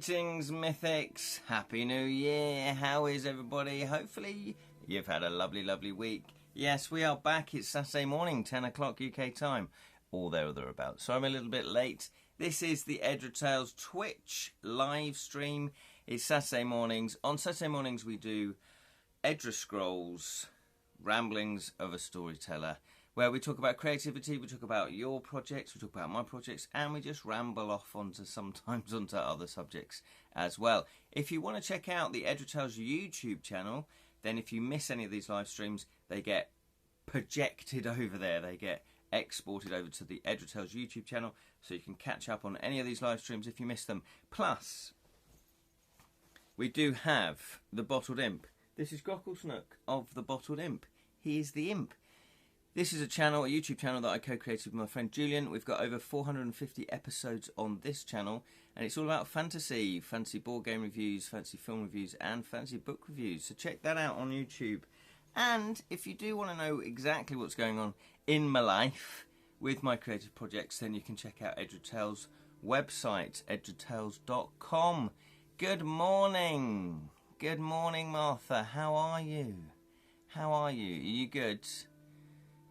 Greetings, Mythics. Happy New Year. How is everybody? Hopefully you've had a lovely week. Yes, we are back. It's Saturday morning, 10 o'clock UK time, or there or thereabouts. So I'm a little bit late. This is the Edra Tales Twitch live stream. It's Saturday mornings. On Saturday mornings we do Edra Scrolls, Ramblings of a Storyteller, where we talk about creativity, we talk about your projects, we talk about my projects, and we just ramble off sometimes onto other subjects as well. If you want to check out the Edra Tales YouTube channel, then if you miss any of these live streams, they get projected over there. They get exported over to the Edra Tales YouTube channel, so you can catch up on any of these live streams if you miss them. Plus, we do have the Bottled Imp. This is Grocklesnook of the Bottled Imp. He is the imp. This is a YouTube channel that I co-created with my friend Julian. We've got over 450 episodes on this channel, and it's all about fantasy board game reviews, fantasy film reviews, and fantasy book reviews. So check that out on YouTube. And if you do want to know exactly what's going on in my life with my creative projects, then you can check out Edra Tales' website, edratales.com. Good morning. Good morning, Martha. How are you? How are you? Are you good?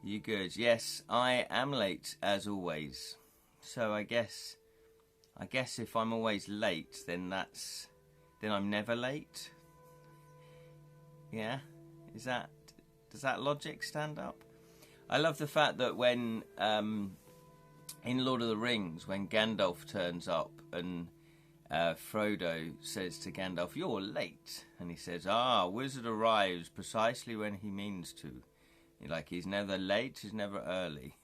You good? Yes, I am late as always. So I guess if I'm always late, then I'm never late. Yeah, does that logic stand up? I love the fact that when in Lord of the Rings, when Gandalf turns up and Frodo says to Gandalf, "You're late," and he says, "Wizard arrives precisely when he means to." Like, he's never late, he's never early.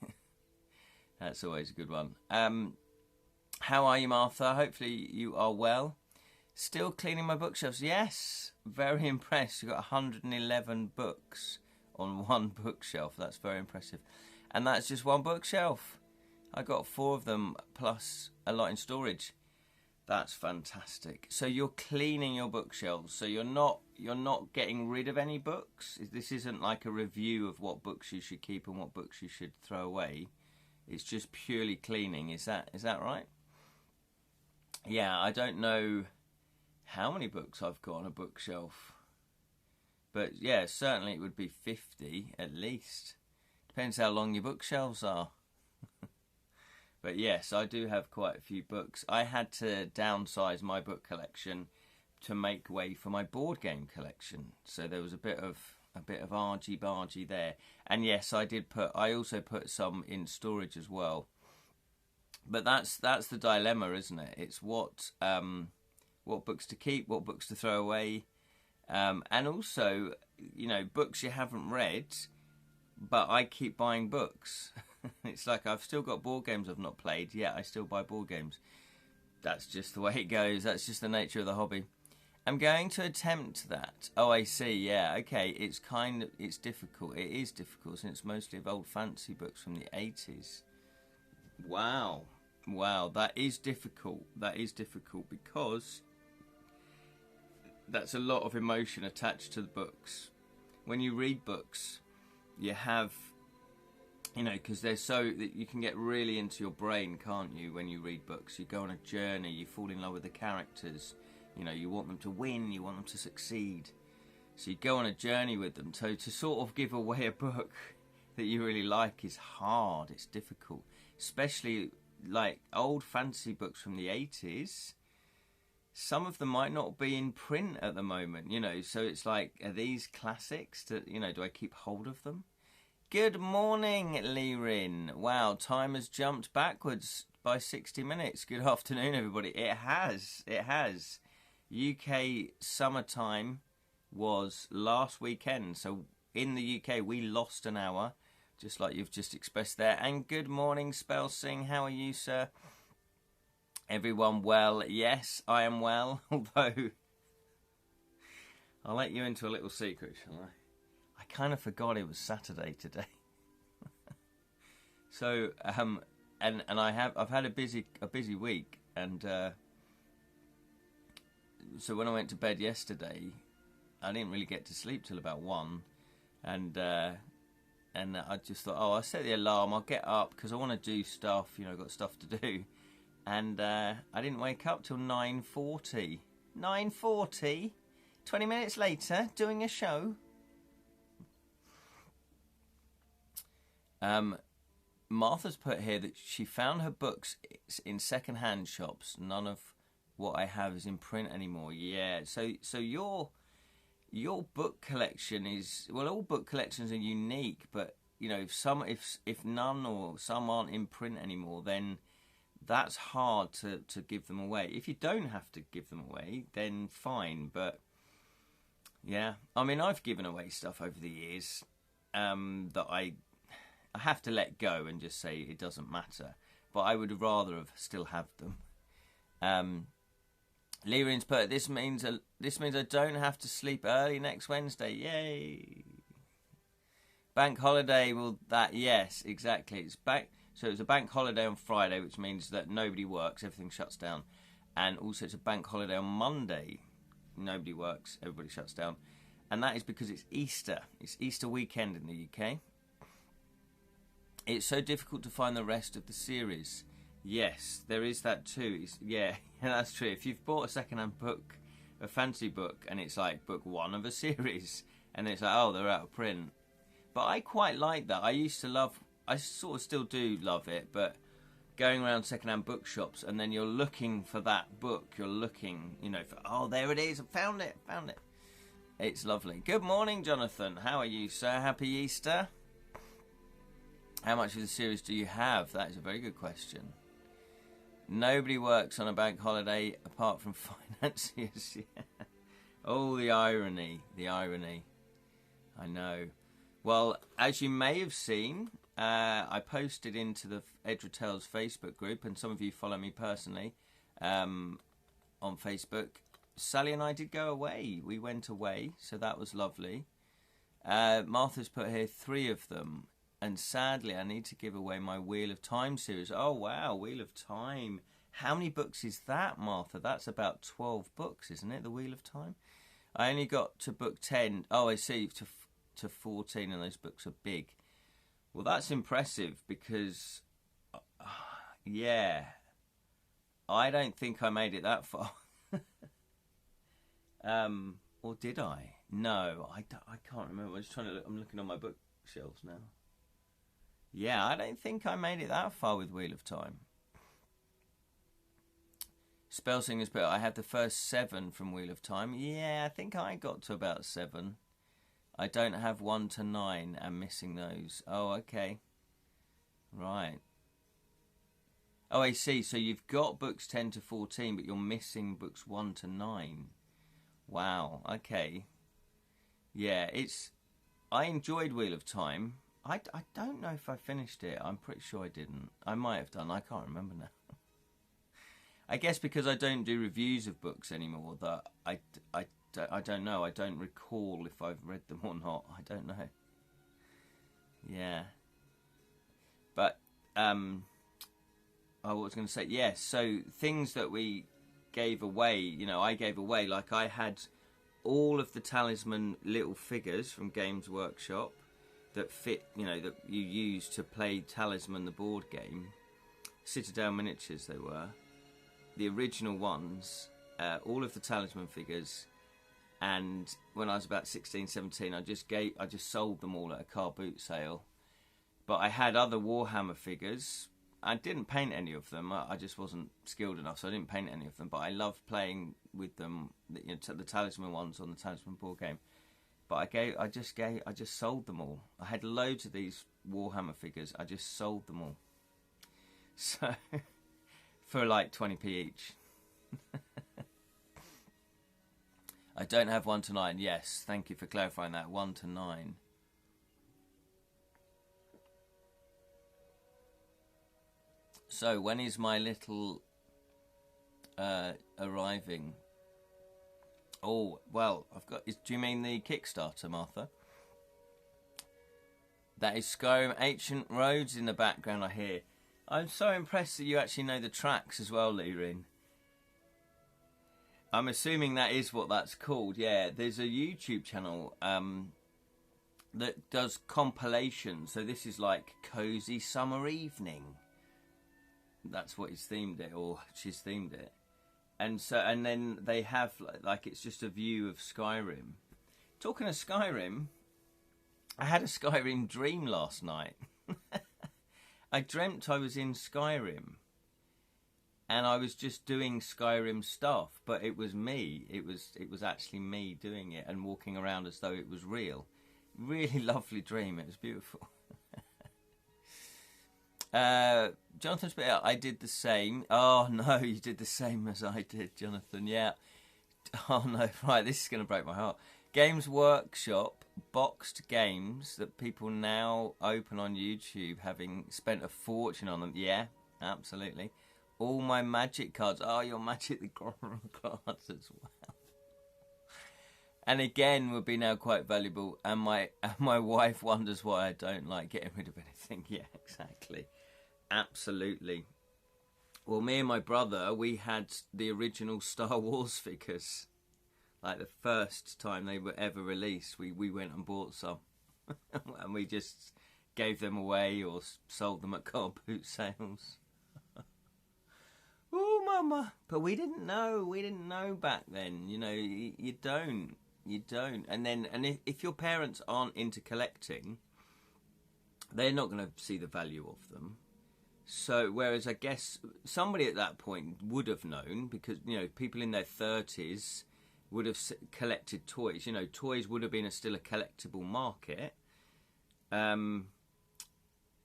That's always a good one. How are you, Martha? Hopefully you are well. Still cleaning my bookshelves. Yes, very impressed. You've got 111 books on one bookshelf. That's very impressive. And that's just one bookshelf. I got 4 of them plus a lot in storage. That's fantastic. So you're cleaning your bookshelves. So you're not getting rid of any books. This isn't like a review of what books you should keep and what books you should throw away. It's just purely cleaning. Is that right? Yeah, I don't know how many books I've got on a bookshelf. But yeah, certainly it would be 50 at least. Depends how long your bookshelves are. But yes, I do have quite a few books. I had to downsize my book collection to make way for my board game collection. So there was a bit of argy-bargy there. And yes, I also put some in storage as well. But that's the dilemma, isn't it? It's what books to keep, what books to throw away. And also, books you haven't read, but I keep buying books. It's like I've still got board games I've not played, yet I still buy board games. That's just the way it goes. That's just the nature of the hobby. I'm going to attempt that. Oh, I see. Yeah, okay. It's difficult. It is difficult since it's mostly of old fantasy books from the 80s. Wow, that is difficult. That is difficult because that's a lot of emotion attached to the books. When you read books, you have, because they're so that you can get really into your brain, can't you? When you read books, you go on a journey, you fall in love with the characters. You want them to win, you want them to succeed. So you go on a journey with them. So to sort of give away a book that you really like is hard. It's difficult, especially like old fantasy books from the 80s. Some of them might not be in print at the moment, So it's like, are these classics? Do I keep hold of them? Good morning, Lirin. Wow, time has jumped backwards by 60 minutes. Good afternoon, everybody. It has. UK summertime was last weekend. So in the UK, we lost an hour, just like you've just expressed there. And good morning, Spell Sing. How are you, sir? Everyone well? Yes, I am well. Although, I'll let you into a little secret, shall I? I kind of forgot it was Saturday today. So, and I've had a busy week, and so when I went to bed yesterday, I didn't really get to sleep till about 1, and I just thought, I'll set the alarm, I'll get up because I want to do stuff. I've got stuff to do. And I didn't wake up till 9:40. 9:40? 20 minutes later, doing a show. Martha's put here that she found her books in second-hand shops. None of what I have is in print anymore. Yeah, so your book collection is, well, all book collections are unique, but you know, if none or some aren't in print anymore, then that's hard to give them away. If you don't have to give them away, then fine. But yeah, I mean, I've given away stuff over the years that I have to let go and just say it doesn't matter. But I would rather have still have them. Leerin's put, this means I don't have to sleep early next Wednesday. Yay! Bank holiday will that? Yes, exactly. It's back. So it's a bank holiday on Friday, which means that nobody works, everything shuts down, and also it's a bank holiday on Monday. Nobody works, everybody shuts down, and that is because it's Easter. It's Easter weekend in the UK. It's so difficult to find the rest of the series. Yes, there is that too. Yeah, that's true. If you've bought a second-hand book, a fantasy book, and it's like book one of a series, and it's like, oh, they're out of print. But I quite like that. I sort of still do love it, but going around second-hand bookshops and then you're looking for that book, you're looking, you know, for, oh, there it is, I found it. It's lovely. Good morning, Jonathan. How are you, sir? Happy Easter. How much of the series do you have? That is a very good question. Nobody works on a bank holiday apart from financiers. Yeah. Oh, the irony. I know. Well, as you may have seen, I posted into the Edra Tales Facebook group, and some of you follow me personally on Facebook. Sally and I did go away. We went away, so that was lovely. Martha's put here 3 of them, and sadly I need to give away my Wheel of Time series. Oh, wow, Wheel of Time. How many books is that, Martha? That's about 12 books, isn't it, the Wheel of Time? I only got to book 10. Oh, I see, to 14, and those books are big. Well, that's impressive because, yeah, I don't think I made it that far. Or did I? No, I can't remember. I'm looking on my bookshelves now. Yeah, I don't think I made it that far with Wheel of Time. Spellsinger's but I have the first 7 from Wheel of Time. Yeah, I think I got to about 7. I don't have 1 to 9. I'm missing those. Oh, okay. Right. Oh, I see. So you've got books 10 to 14, but you're missing books 1 to 9. Wow. Okay. Yeah, I enjoyed Wheel of Time. I don't know if I finished it. I'm pretty sure I didn't. I might have done. I can't remember now. I guess because I don't do reviews of books anymore, that I don't know. I don't recall if I've read them or not. I don't know. Yeah. But, I was going to say, yes, so things that we gave away, you know, I gave away, like I had all of the Talisman little figures from Games Workshop that fit, you know, that you use to play Talisman, the board game. Citadel miniatures they were. The original ones, all of the Talisman figures. And when I was about 16, 17, I just sold them all at a car boot sale. But I had other Warhammer figures. I didn't paint any of them. I just wasn't skilled enough, so I didn't paint any of them. But I loved playing with them, you know, the Talisman ones on the Talisman board game. But I just sold them all. I had loads of these Warhammer figures. I just sold them all. So for like 20p each. I don't have 1 to 9. Yes, thank you for clarifying that. 1 to 9. So, when is my little arriving? Oh, well, do you mean the Kickstarter, Martha? That is Skyrim Ancient Roads in the background, I hear. I'm so impressed that you actually know the tracks as well, Lirin. I'm assuming that is what that's called. Yeah, there's a YouTube channel that does compilations. So this is like Cozy Summer Evening. that's what he's themed it, or she's themed it. And so, and then they have like it's just a view of Skyrim. Talking of Skyrim, I had a Skyrim dream last night. I dreamt I was in Skyrim, and I was just doing Skyrim stuff, but it was me. It was actually me doing it and walking around as though it was real. Really lovely dream. It was beautiful. Jonathan Spittle, I did the same. Oh no, you did the same as I did, Jonathan. Yeah. Oh no, right, this is going to break my heart. Games Workshop boxed games that people now open on YouTube, having spent a fortune on them. Yeah, absolutely. All my Magic cards. Oh, your Magic the Gathering cards as well. And again, would be now quite valuable. And my wife wonders why I don't like getting rid of anything. Yeah, exactly. Absolutely. Well, me and my brother, we had the original Star Wars figures. Like the first time they were ever released, we went and bought some. And we just gave them away or sold them at car boot sales. Oh, mama. But we didn't know. We didn't know back then. You know, you don't. You don't. And then, if your parents aren't into collecting, they're not going to see the value of them. So, whereas I guess somebody at that point would have known, because, you know, people in their 30s would have collected toys. You know, toys would have been still a collectible market.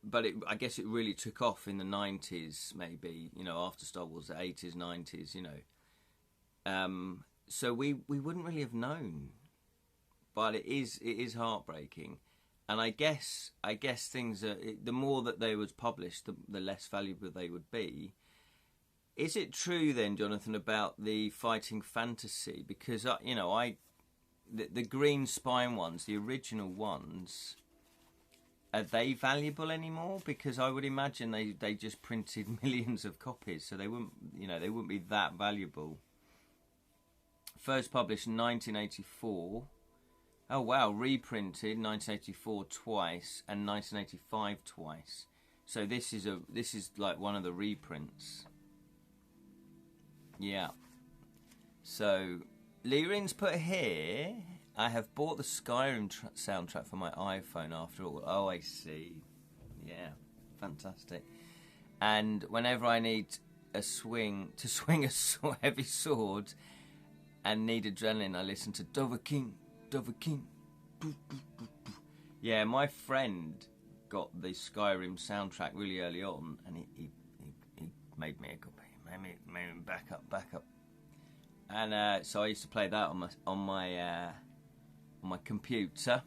But I guess it really took off in the 90s, maybe, you know, after Star Wars, the 80s, 90s, you know. So we wouldn't really have known. But it is heartbreaking. And I guess things are, the more that they was published, the less valuable they would be. Is it true then, Jonathan, about the fighting fantasy? Because you know, the green spine ones, the original ones, are they valuable anymore? Because I would imagine they just printed millions of copies, so they wouldn't be that valuable. First published in 1984. Oh wow, reprinted 1984 twice and 1985 twice. So this is like one of the reprints. Yeah. So Lirin's put here, I have bought the Skyrim soundtrack for my iPhone after all. Oh, I see. Yeah, fantastic. And whenever I need to swing a heavy sword and need adrenaline, I listen to Dovahkiin. Yeah, my friend got the Skyrim soundtrack really early on, and he made me a copy. Made me back up. And so I used to play that on my computer.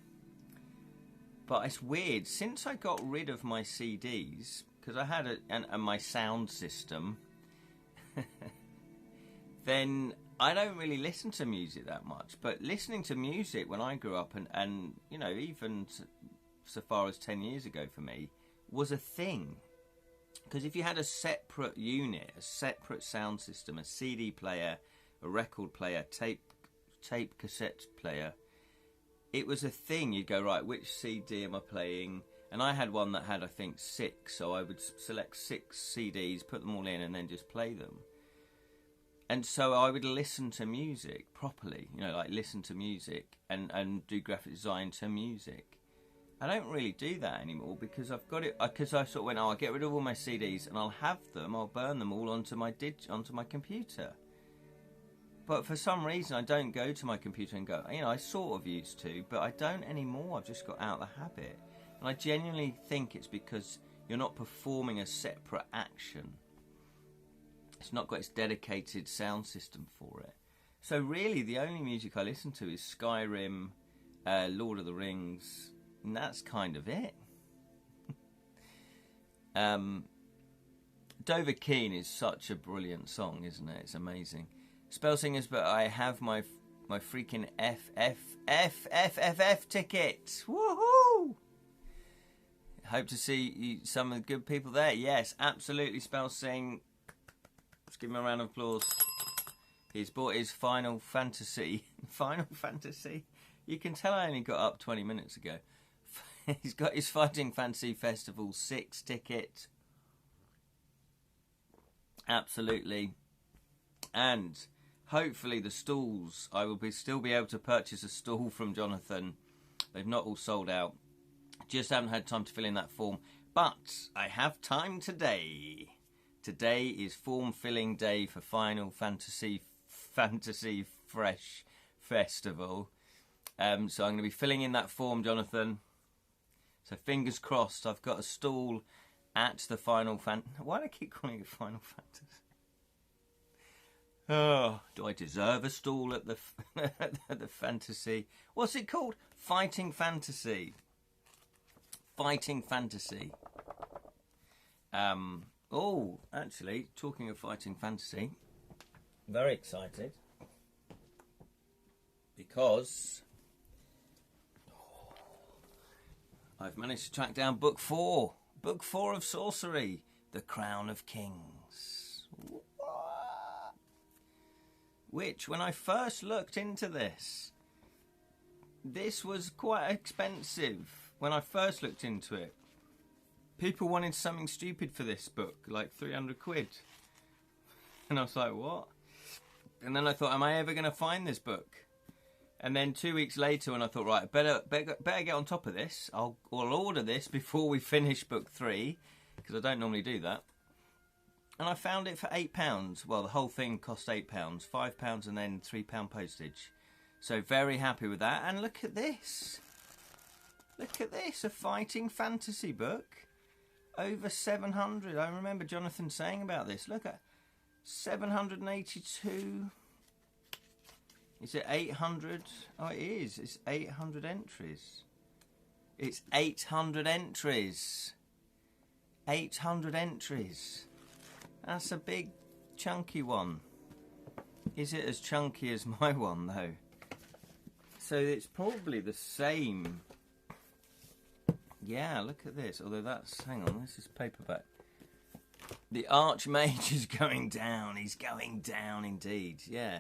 But it's weird, since I got rid of my CDs, because I had my sound system, then I don't really listen to music that much. But listening to music when I grew up, and you know, even so far as 10 years ago for me, was a thing. Because if you had a separate unit, a separate sound system, a CD player, a record player, tape cassette player, it was a thing. You'd go, right, which CD am I playing? And I had one that had, I think, 6. So I would select 6 CDs, put them all in, and then just play them. And so I would listen to music properly, you know, like listen to music and do graphic design to music. I don't really do that anymore because I've got it. Because I sort of went, I'll get rid of all my CDs and I'll have them. I'll burn them all onto my computer. But for some reason, I don't go to my computer and go. You know, I sort of used to, but I don't anymore. I've just got out of the habit, and I genuinely think it's because you're not performing a separate action. It's not got its dedicated sound system for it. So really, the only music I listen to is Skyrim, Lord of the Rings. And that's kind of it. Dovahkiin is such a brilliant song, isn't it? It's amazing. Spell Singers, but I have my freaking FFFFF ticket. Woohoo! Hope to see some of the good people there. Yes, absolutely. Spell Sing. Let's give him a round of applause. He's bought his Final Fantasy. Final Fantasy? You can tell I only got up 20 minutes ago. He's got his Fighting Fantasy Festival 6 ticket. Absolutely. And hopefully the stalls, I will still be able to purchase a stall from Jonathan. They've not all sold out. Just haven't had time to fill in that form. But I have time today. Today is form filling day for Final Fantasy Fresh Festival. So I'm going to be filling in that form, Jonathan. So fingers crossed. I've got a stall at the Final Why do I keep calling it Final Fantasy? Oh, do I deserve a stall at the at the fantasy? What's it called? Fighting Fantasy. Fighting Fantasy. Oh, actually, talking of Fighting Fantasy, very excited because I've managed to track down book 4. Book 4 of Sorcery, The Crown of Kings. Which, when I first looked into this was quite expensive. When I first looked into it, people wanted something stupid for this book, like 300 quid. And I was like, what? And then I thought, am I ever going to find this book? And then 2 weeks later, when I thought, right, better get on top of this. I'll order this before we finish book 3, because I don't normally do that. And I found it for £8. Well, the whole thing cost £8, £5 and then £3 postage. So very happy with that. And look at this. Look at this, a fighting fantasy book. Over 700. I remember Jonathan saying about this. Look at 782. Is it 800? Oh, it is. It's 800 entries. It's 800 entries. 800 entries. That's a big, chunky one. Is it as chunky as my one, though? So it's probably the same. Yeah, look at this. Although that's... Hang on, this is paperback. The Archmage is going down. He's going down indeed. Yeah.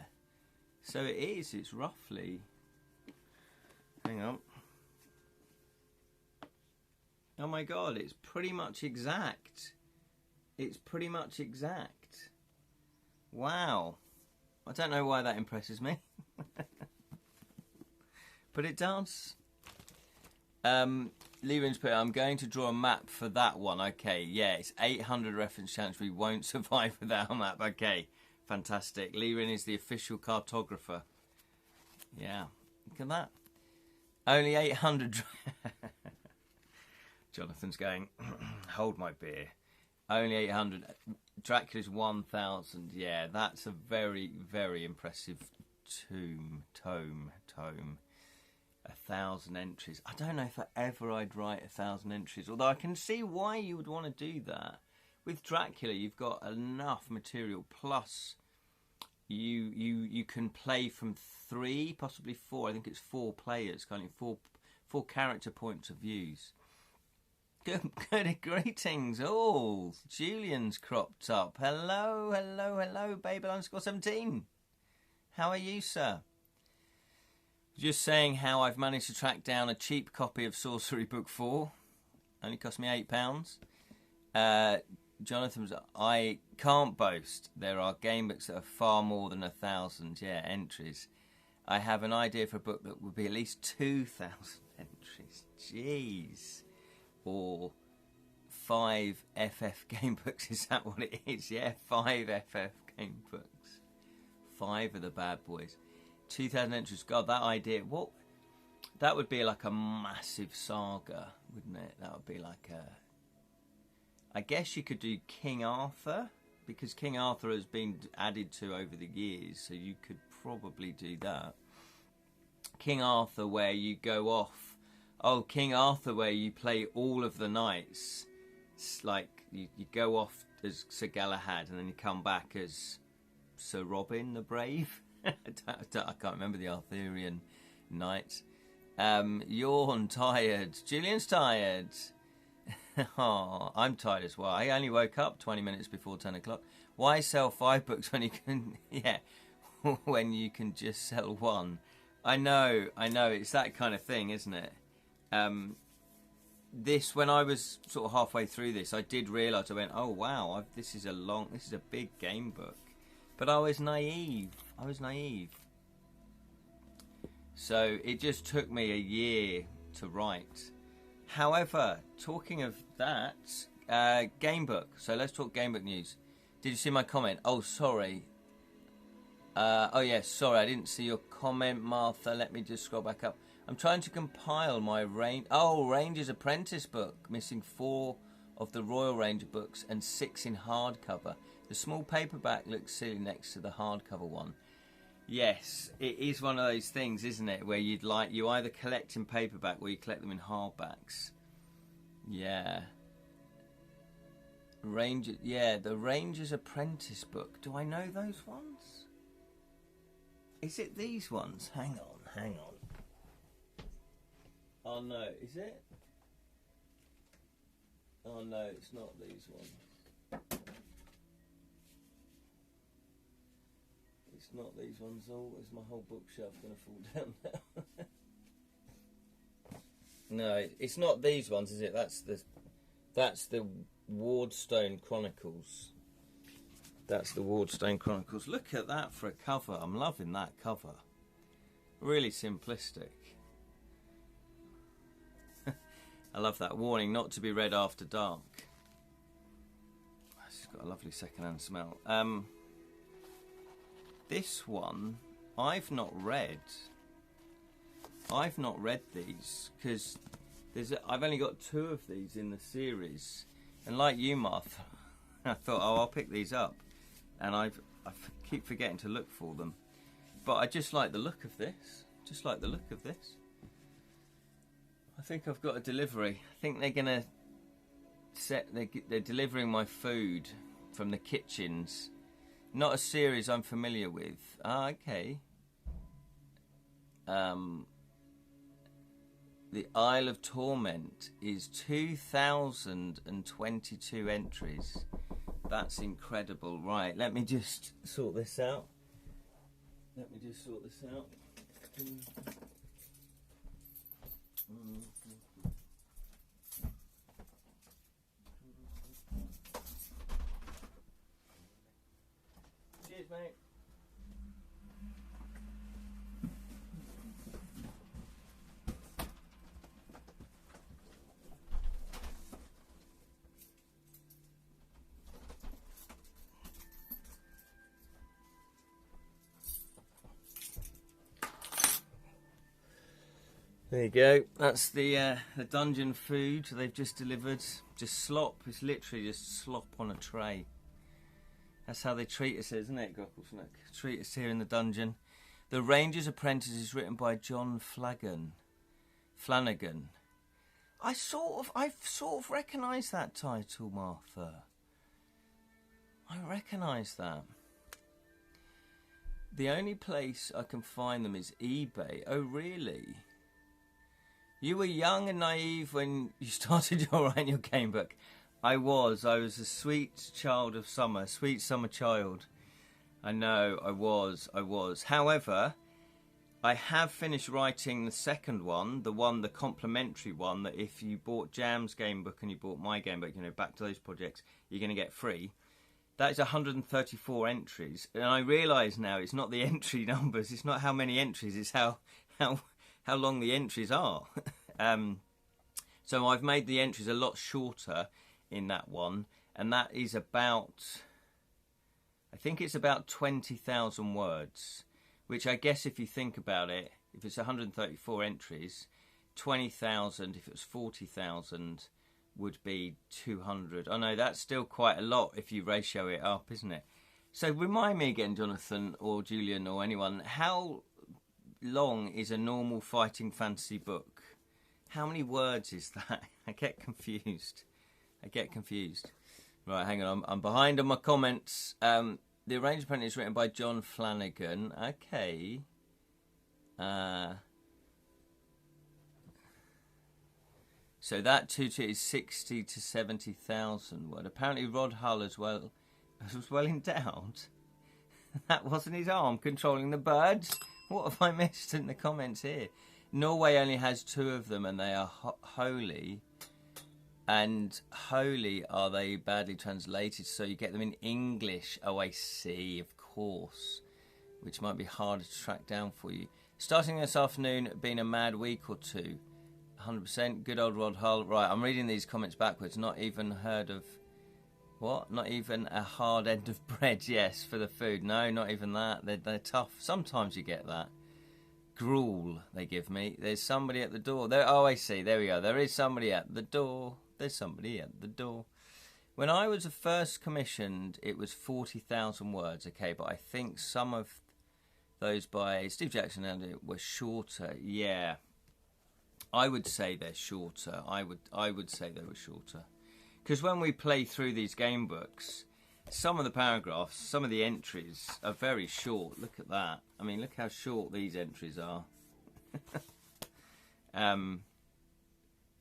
So it is. It's roughly... Hang on. Oh my god, it's pretty much exact. It's pretty much exact. Wow. I don't know why that impresses me. But it does. Levin's put, I'm going to draw a map for that one. Okay, yeah, it's 800 reference challenge. We won't survive without a map. Okay, fantastic. Levin is the official cartographer. Yeah, look at that. Only 800. Jonathan's going, hold my beer. Only 800. Dracula's 1,000. Yeah, that's a very, very impressive tome. 1,000 entries. I don't know if I'd write 1,000 entries, although I can see why you would want to do that. With Dracula, you've got enough material, plus you can play from 3, possibly 4. I think it's 4 players, kind of four character points of views. Good greetings all. Julian's cropped up. Hello, Babel_17. How are you, sir? Just saying how I've managed to track down a cheap copy of Sorcery Book 4. Only cost me £8. Jonathan's, I can't boast. There are game books that are far more than 1,000 entries. I have an idea for a book that would be at least 2,000 entries. Jeez. Or 5 FF game books. Is that what it is? Yeah, 5 FF game books. 5 of the bad boys. 2,000 entries. God, that idea. What? That would be like a massive saga, wouldn't it? That would be like a... I guess you could do King Arthur, because King Arthur has been added to over the years, so you could probably do that. King Arthur where you go off. Oh, King Arthur where you play all of the knights. It's like you go off as Sir Galahad and then you come back as Sir Robin the Brave. I can't remember the Arthurian knights. Yawn, tired. Julian's tired. Oh, I'm tired as well. I only woke up 20 minutes before 10 o'clock. Why sell 5 books when you can... Yeah, when you can just sell 1. I know. It's that kind of thing, isn't it? this, when I was sort of halfway through this, I did realise, I went, oh wow, this is a big game book. But I was naive. So it just took me a year to write. However, talking of that, game book. So let's talk game book news. Did you see my comment? Oh, sorry. Oh, yes, sorry, I didn't see your comment, Martha. Let me just scroll back up. I'm trying to compile my Ranger's Apprentice book, missing 4 of the Royal Ranger books and 6 in hardcover. The small paperback looks silly next to the hardcover one. Yes, it is one of those things, isn't it, where you either collect in paperback or you collect them in hardbacks. Yeah. The Ranger's Apprentice book. Do I know those ones? Is it these ones? Hang on. Oh no, is it? Oh no, it's not these ones. It's not these ones. Oh, is my whole bookshelf going to fall down now? No, it's not these ones, is it? That's the Wardstone Chronicles. That's the Wardstone Chronicles. Look at that for a cover. I'm loving that cover. Really simplistic. I love that. Warning, not to be read after dark. It's got a lovely second-hand smell. This one, I've not read. I've not read these because I've only got 2 of these in the series, and like you, Martha, I thought, oh, I'll pick these up, and I keep forgetting to look for them. But I just like the look of this. I think I've got a delivery. I think they're gonna they're delivering my food from the kitchens. Not a series I'm familiar with. Ah, okay. The Isle of Torment is 2,022 entries. That's incredible. Right, let me just sort this out. Cheers, mate. There you go. That's the dungeon food they've just delivered. Just slop. It's literally just slop on a tray. That's how they treat us, isn't it, Grocklesnook? Treat us here in the dungeon. The Ranger's Apprentice is written by John Flanagan. I've sort of recognised that title, Martha. I recognise that. The only place I can find them is eBay. Oh, really? You were young and naive when you started writing your game book. I was a sweet child of summer, sweet summer child. I know, I was. However, I have finished writing the second one, the complimentary one, that if you bought Jam's game book and you bought my game book, back to those projects, you're going to get free. That is 134 entries. And I realise now it's not the entry numbers, it's not how many entries, it's how long the entries are. So I've made the entries a lot shorter in that one, and that is about, I think it's about 20,000 words, which I guess if you think about it, if it's 134 entries, 20,000, if it was 40,000, would be 200. Oh no, that's still quite a lot if you ratio it up, isn't it? So remind me again, Jonathan or Julian or anyone, how long is a normal fighting fantasy book? How many words is that? I get confused. Right, hang on. I'm behind on my comments. The Ranger's Apprentice is written by John Flanagan. Okay. So that tutor is 60 to 70,000 word. Apparently Rod Hull as well was well endowed. That wasn't his arm controlling the birds. What have I missed in the comments here? Norway only has 2 of them, and they are holy. And holy are they badly translated, so you get them in English. Oh, I see, of course. Which might be harder to track down for you. Starting this afternoon, been a mad week or two. 100%, good old Rod Hull. Right, I'm reading these comments backwards. Not even heard of... What? Not even a hard end of bread, yes, for the food. No, not even that. They're tough. Sometimes you get that. Gruel, they give me. There's somebody at the door. There. Oh, I see. There we go. There is somebody at the door. There's somebody at the door. When I was first commissioned, it was 40,000 words, okay, but I think some of those by Steve Jackson and it were shorter. Yeah, I would say they're shorter. I would say they were shorter. Because when we play through these game books, some of the paragraphs, some of the entries are very short. Look at that. I mean, look how short these entries are.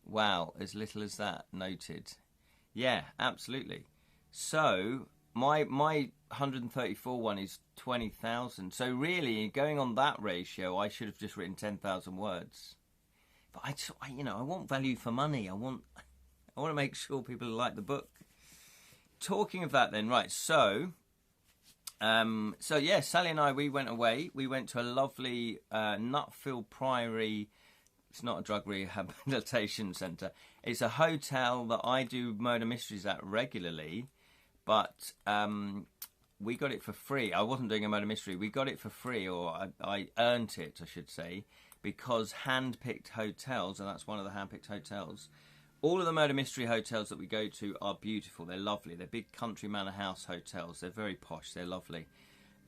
Wow, as little as that, noted. Yeah, absolutely. So, my 134 one is 20,000. So really, going on that ratio, I should have just written 10,000 words. But I want value for money. I want to make sure people like the book. Talking of that then, right, so yeah, Sally and I, we went away. We went to a lovely Nutfield Priory. It's not a drug rehabilitation centre. It's a hotel that I do murder mysteries at regularly, but we got it for free. I wasn't doing a murder mystery. We got it for free, or I earned it, I should say, because hand-picked hotels, and that's one of the hand-picked hotels. All of the murder mystery hotels that we go to are beautiful. They're lovely. They're big country manor house hotels. They're very posh. They're lovely.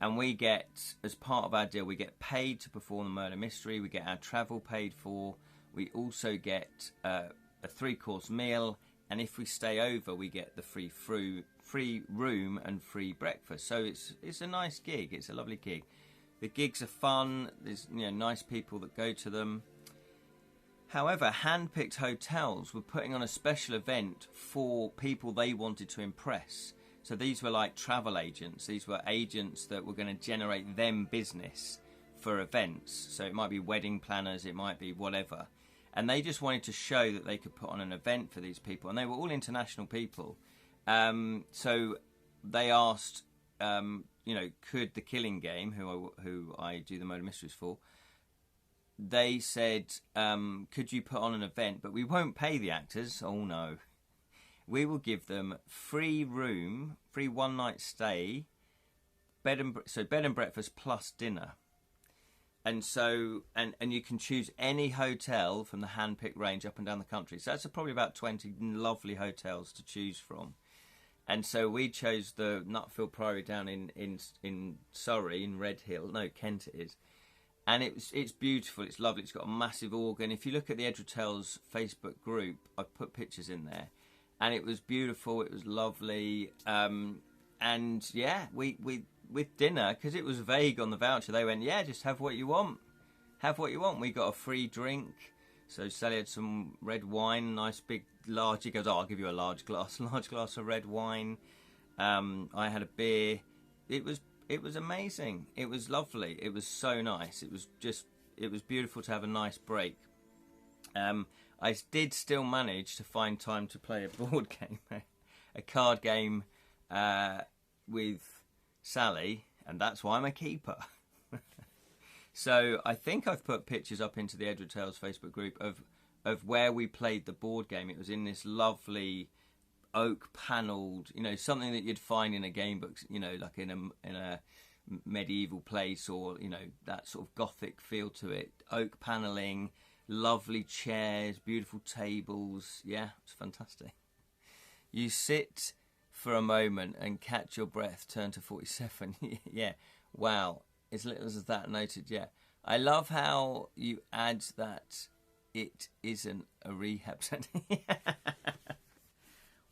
And we get, as part of our deal, we get paid to perform the murder mystery. We get our travel paid for. We also get a 3-course meal. And if we stay over, we get the free room and free breakfast. So it's a nice gig. It's a lovely gig. The gigs are fun. There's nice people that go to them. However, hand-picked hotels were putting on a special event for people they wanted to impress. So these were like travel agents. These were agents that were going to generate them business for events. So it might be wedding planners, it might be whatever. And they just wanted to show that they could put on an event for these people. And they were all international people. So they asked, could the Killing Game, who I do the murder mysteries for, they said, could you put on an event? But we won't pay the actors. Oh, no. We will give them free room, free one-night stay, bed and breakfast plus dinner. And so, and you can choose any hotel from the hand-picked range up and down the country. So that's probably about 20 lovely hotels to choose from. And so we chose the Nutfield Priory down in Surrey, in Redhill. No, Kent it is. And it's beautiful, it's lovely, it's got a massive organ. If you look at the Edra Scrolls Facebook group, I've put pictures in there. And it was beautiful, it was lovely. And yeah, we with dinner, because it was vague on the voucher, they went, yeah, just have what you want. Have what you want. We got a free drink. So Sally had some red wine, nice big, large. He goes, I'll give you a large glass of red wine. I had a beer. It was amazing. It was lovely. It was so nice. It was beautiful to have a nice break. I did still manage to find time to play a board game, a card game with Sally, and that's why I'm a keeper. So I think I've put pictures up into the Edward Tales Facebook group of where we played the board game. It was in this lovely oak panelled, something that you'd find in a game book, like in a medieval place, or that sort of gothic feel to it. Oak panelling, lovely chairs, beautiful tables. Yeah, it's fantastic. You sit for a moment and catch your breath. Turn to 47. Yeah, wow. As little as that, noted. Yeah, I love how you add that it isn't a rehab centre.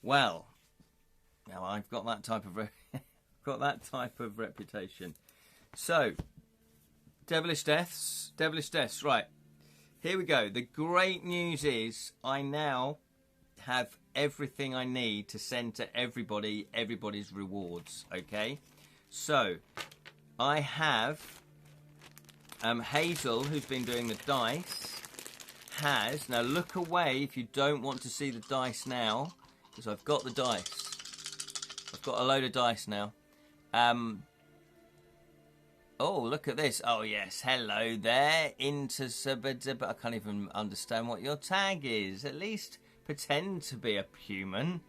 Well, now I've got that type of reputation. So, devilish deaths, right? Here we go. The great news is I now have everything I need to send to everybody's rewards. Okay, so I have Hazel, who's been doing the dice, has... Now, look away if you don't want to see the dice now, because I've got the dice. I've got a load of dice now. Oh, look at this. Oh, yes. Hello there. But I can't even understand what your tag is. At least pretend to be a human.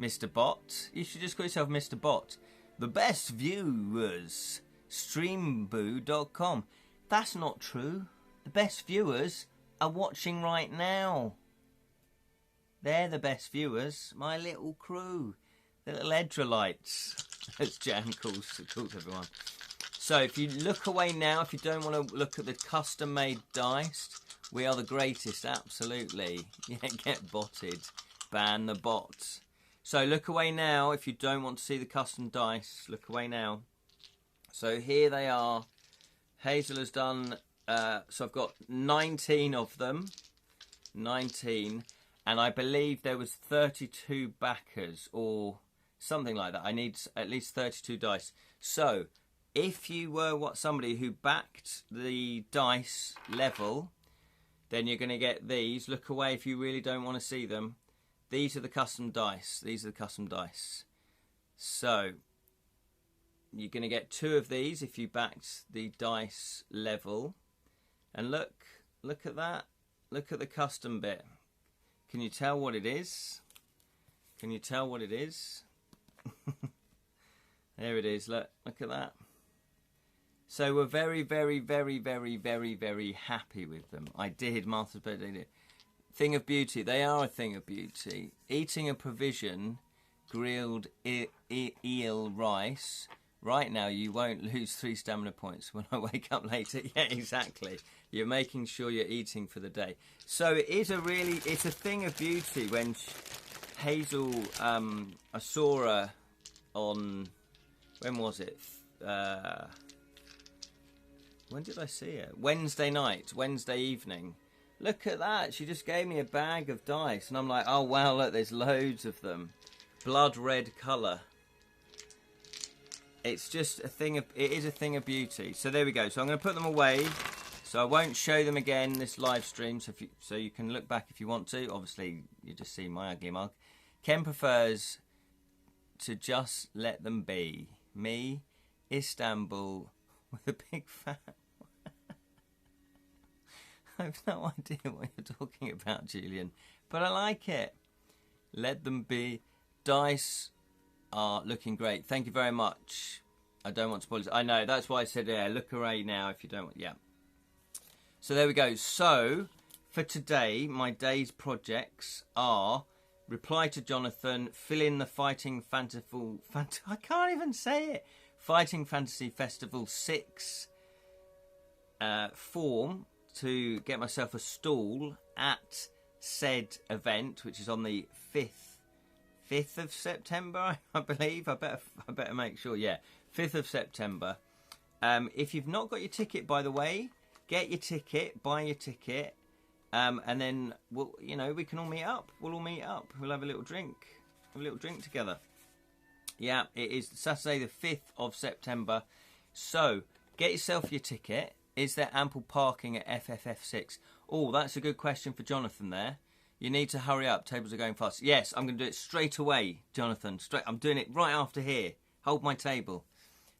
Mr. Bot. You should just call yourself Mr. Bot. The best viewers. Streamboo.com. That's not true. The best viewers are watching right now. They're the best viewers. My little crew. The little Edralites. As Jan calls everyone. So if you look away now, if you don't want to look at the custom-made dice, we are the greatest, absolutely. Yeah, get botted. Ban the bots. So look away now if you don't want to see the custom dice. Look away now. So here they are. Hazel has done... so I've got 19 of them. 19. And I believe there was 32 backers or something like that. I need at least 32 dice. So... if you were somebody who backed the dice level, then you're going to get these. Look away if you really don't want to see them. These are the custom dice. These are the custom dice. So, you're going to get 2 of these if you backed the dice level. And look at that. Look at the custom bit. Can you tell what it is? Can you tell what it is? There it is. Look at that. So we're very, very, very, very, very, very happy with them. I did, Martha's birthday. Thing of beauty. They are a thing of beauty. Eating a provision, grilled eel rice. Right now, you won't lose 3 stamina points when I wake up later. Yeah, exactly. You're making sure you're eating for the day. So it is it's a thing of beauty when Hazel, I saw her on, when was it? When did I see her? Wednesday night, Wednesday evening. Look at that. She just gave me a bag of dice. And I'm like, oh, wow, look, there's loads of them. Blood red colour. It's just a thing of... it is a thing of beauty. So there we go. So I'm going to put them away. So I won't show them again this live stream. So you can look back if you want to. Obviously, you just see my ugly mug. Ken prefers to just let them be. Me, Istanbul... with a big fat... I have no idea what you're talking about, Julian. But I like it. Let them be. Dice are looking great. Thank you very much. I don't want to spoil it. I know, that's why I said, yeah, look away now if you don't want... yeah. So there we go. So, for today, my day's projects are... reply to Jonathan, fill in the Fighting Fantasy... I can't even say it. Fighting Fantasy Festival 6 form to get myself a stall at said event, which is on the 5th of September, I believe. I better make sure. Yeah, 5th of September. If you've not got your ticket, by the way, get your ticket, buy your ticket, and then we can all meet up. We'll all meet up. We'll have a little drink together. Yeah, it is Saturday the 5th of September. So, get yourself your ticket. Is there ample parking at FFF6? Oh, that's a good question for Jonathan there. You need to hurry up. Tables are going fast. Yes, I'm going to do it straight away, Jonathan. I'm doing it right after here. Hold my table.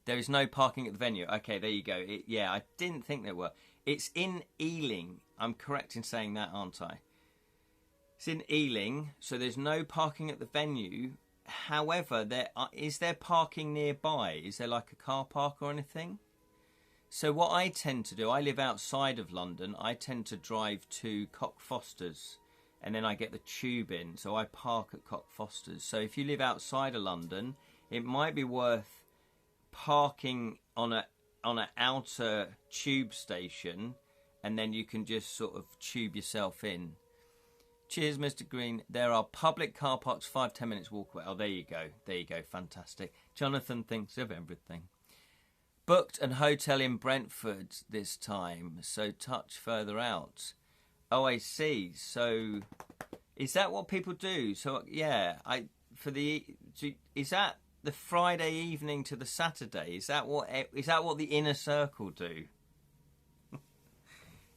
There is no parking at the venue. Okay, there you go. Yeah, I didn't think there were. It's in Ealing. I'm correct in saying that, aren't I? It's in Ealing, so there's no parking at the venue. However, is there parking nearby? Is there like a car park or anything? So what I tend to do, I live outside of London. I tend to drive to Cockfosters and then I get the tube in. So I park at Cockfosters. So if you live outside of London, it might be worth parking on an outer tube station and then you can just sort of tube yourself in. Cheers, Mr. Green. There are public car parks 5-10 minutes walk away. Oh, there you go. There you go. Fantastic. Jonathan thinks of everything. Booked an hotel in Brentford this time, so touch further out. Oh, I see. So, is that what people do? So, yeah, is that the Friday evening to the Saturday? Is that what the inner circle do?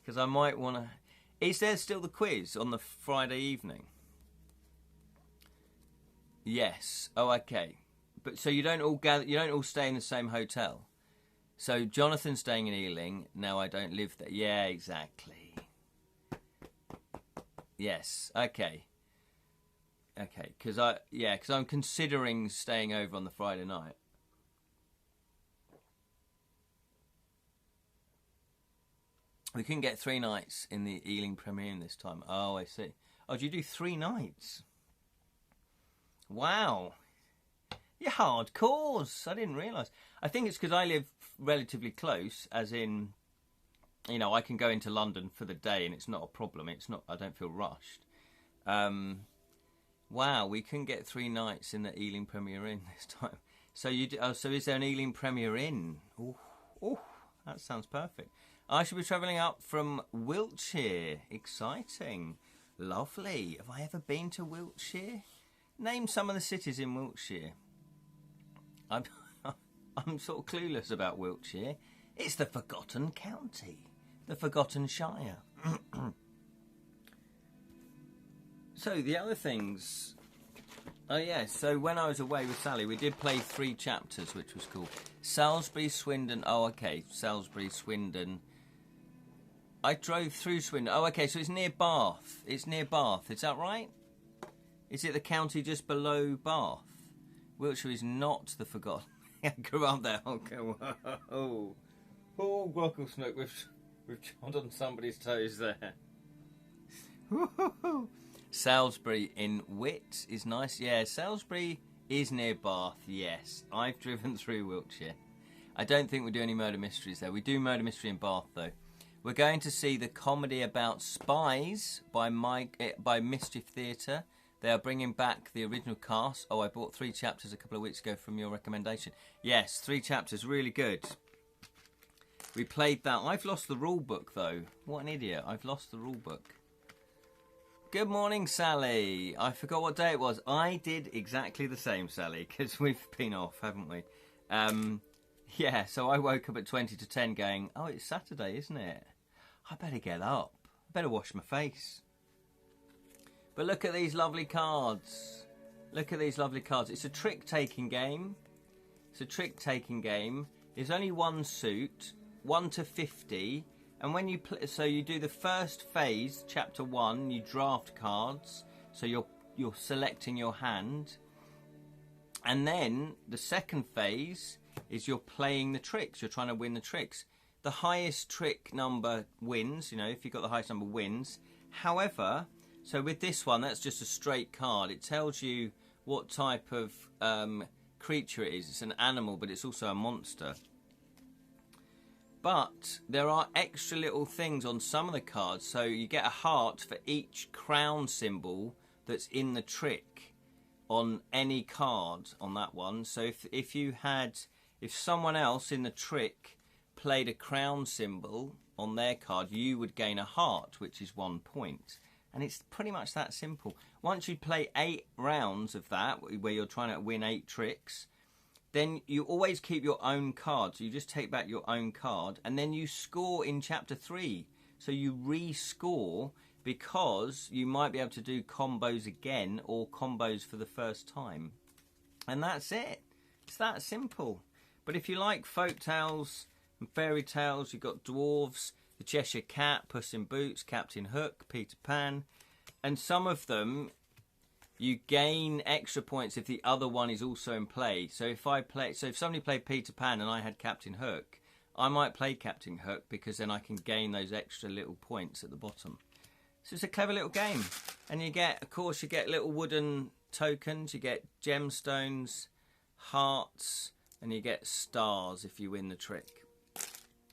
Because I might want to. Is there still the quiz on the Friday evening? Yes. Oh, okay. But so you don't all gather. You don't all stay in the same hotel. So Jonathan's staying in Ealing. Now I don't live there. Yeah, exactly. Yes. Okay. Okay. Because I'm considering staying over on the Friday night. We couldn't get 3 nights in the Ealing premiere this time. Oh, I see. Oh, do you do 3 nights? Wow. You're hardcores. I didn't realise. I think it's because I live relatively close, as in, you know, I can go into London for the day and it's not a problem. It's not. I don't feel rushed. Wow, we couldn't get 3 nights in the Ealing Premier Inn this time. So so is there an Ealing Premier Inn? Oh, that sounds perfect. I should be travelling up from Wiltshire. Exciting. Lovely. Have I ever been to Wiltshire? Name some of the cities in Wiltshire. I'm sort of clueless about Wiltshire. It's the Forgotten County. The Forgotten Shire. So the other things... Oh yeah, so when I was away with Sally, we did play 3 chapters, which was cool. Salisbury, Swindon... Oh, okay. Salisbury, Swindon... I drove through Swindon. Oh, okay, so it's near Bath. It's near Bath, is that right? Is it the county just below Bath? Wiltshire is not the Forgotten. I grew up there. Okay, whoa. Oh, Grocklesnook, we've trod on somebody's toes there. Salisbury in Witt is nice. Yeah, Salisbury is near Bath, yes. I've driven through Wiltshire. I don't think we do any murder mysteries there. We do murder mystery in Bath, though. We're going to see the comedy about spies by Mischief Theatre. They are bringing back the original cast. Oh, I bought 3 chapters a couple of weeks ago from your recommendation. Yes, 3 chapters, really good. We played that. I've lost the rule book, though. What an idiot. I've lost the rule book. Good morning, Sally. I forgot what day it was. I did exactly the same, Sally, because we've been off, haven't we? Yeah, so I woke up at 20 to 10 going, oh, it's Saturday, isn't it? I better get up. I better wash my face. But look at these lovely cards. Look at these lovely cards. It's a trick-taking game. There's only 1 suit, 1 to 50. And when you play, so you do the first phase, chapter 1, you draft cards. So you're selecting your hand. And then the second phase is you're playing the tricks. You're trying to win the tricks. The highest trick number wins. You know, if you've got the highest number wins. However, so with this one, that's just a straight card. It tells you what type of creature it is. It's an animal, but it's also a monster. But there are extra little things on some of the cards. So you get a heart for each crown symbol that's in the trick on any card on that one. So if someone else in the trick played a crown symbol on their card, you would gain a heart, which is 1 point. And it's pretty much that simple. Once you play 8 rounds of that, where you're trying to win 8 tricks, then you always keep your own card. So you just take back your own card, and then you score in chapter 3. So you re-score because you might be able to do combos again or combos for the first time. And that's it. It's that simple. But if you like folk tales and fairy tales, you've got dwarves, the Cheshire Cat, Puss in Boots, Captain Hook, Peter Pan, and some of them you gain extra points if the other one is also in play. So if somebody played Peter Pan and I had Captain Hook, I might play Captain Hook because then I can gain those extra little points at the bottom. So it's a clever little game. And you get little wooden tokens, you get gemstones, hearts, and you get stars if you win the trick.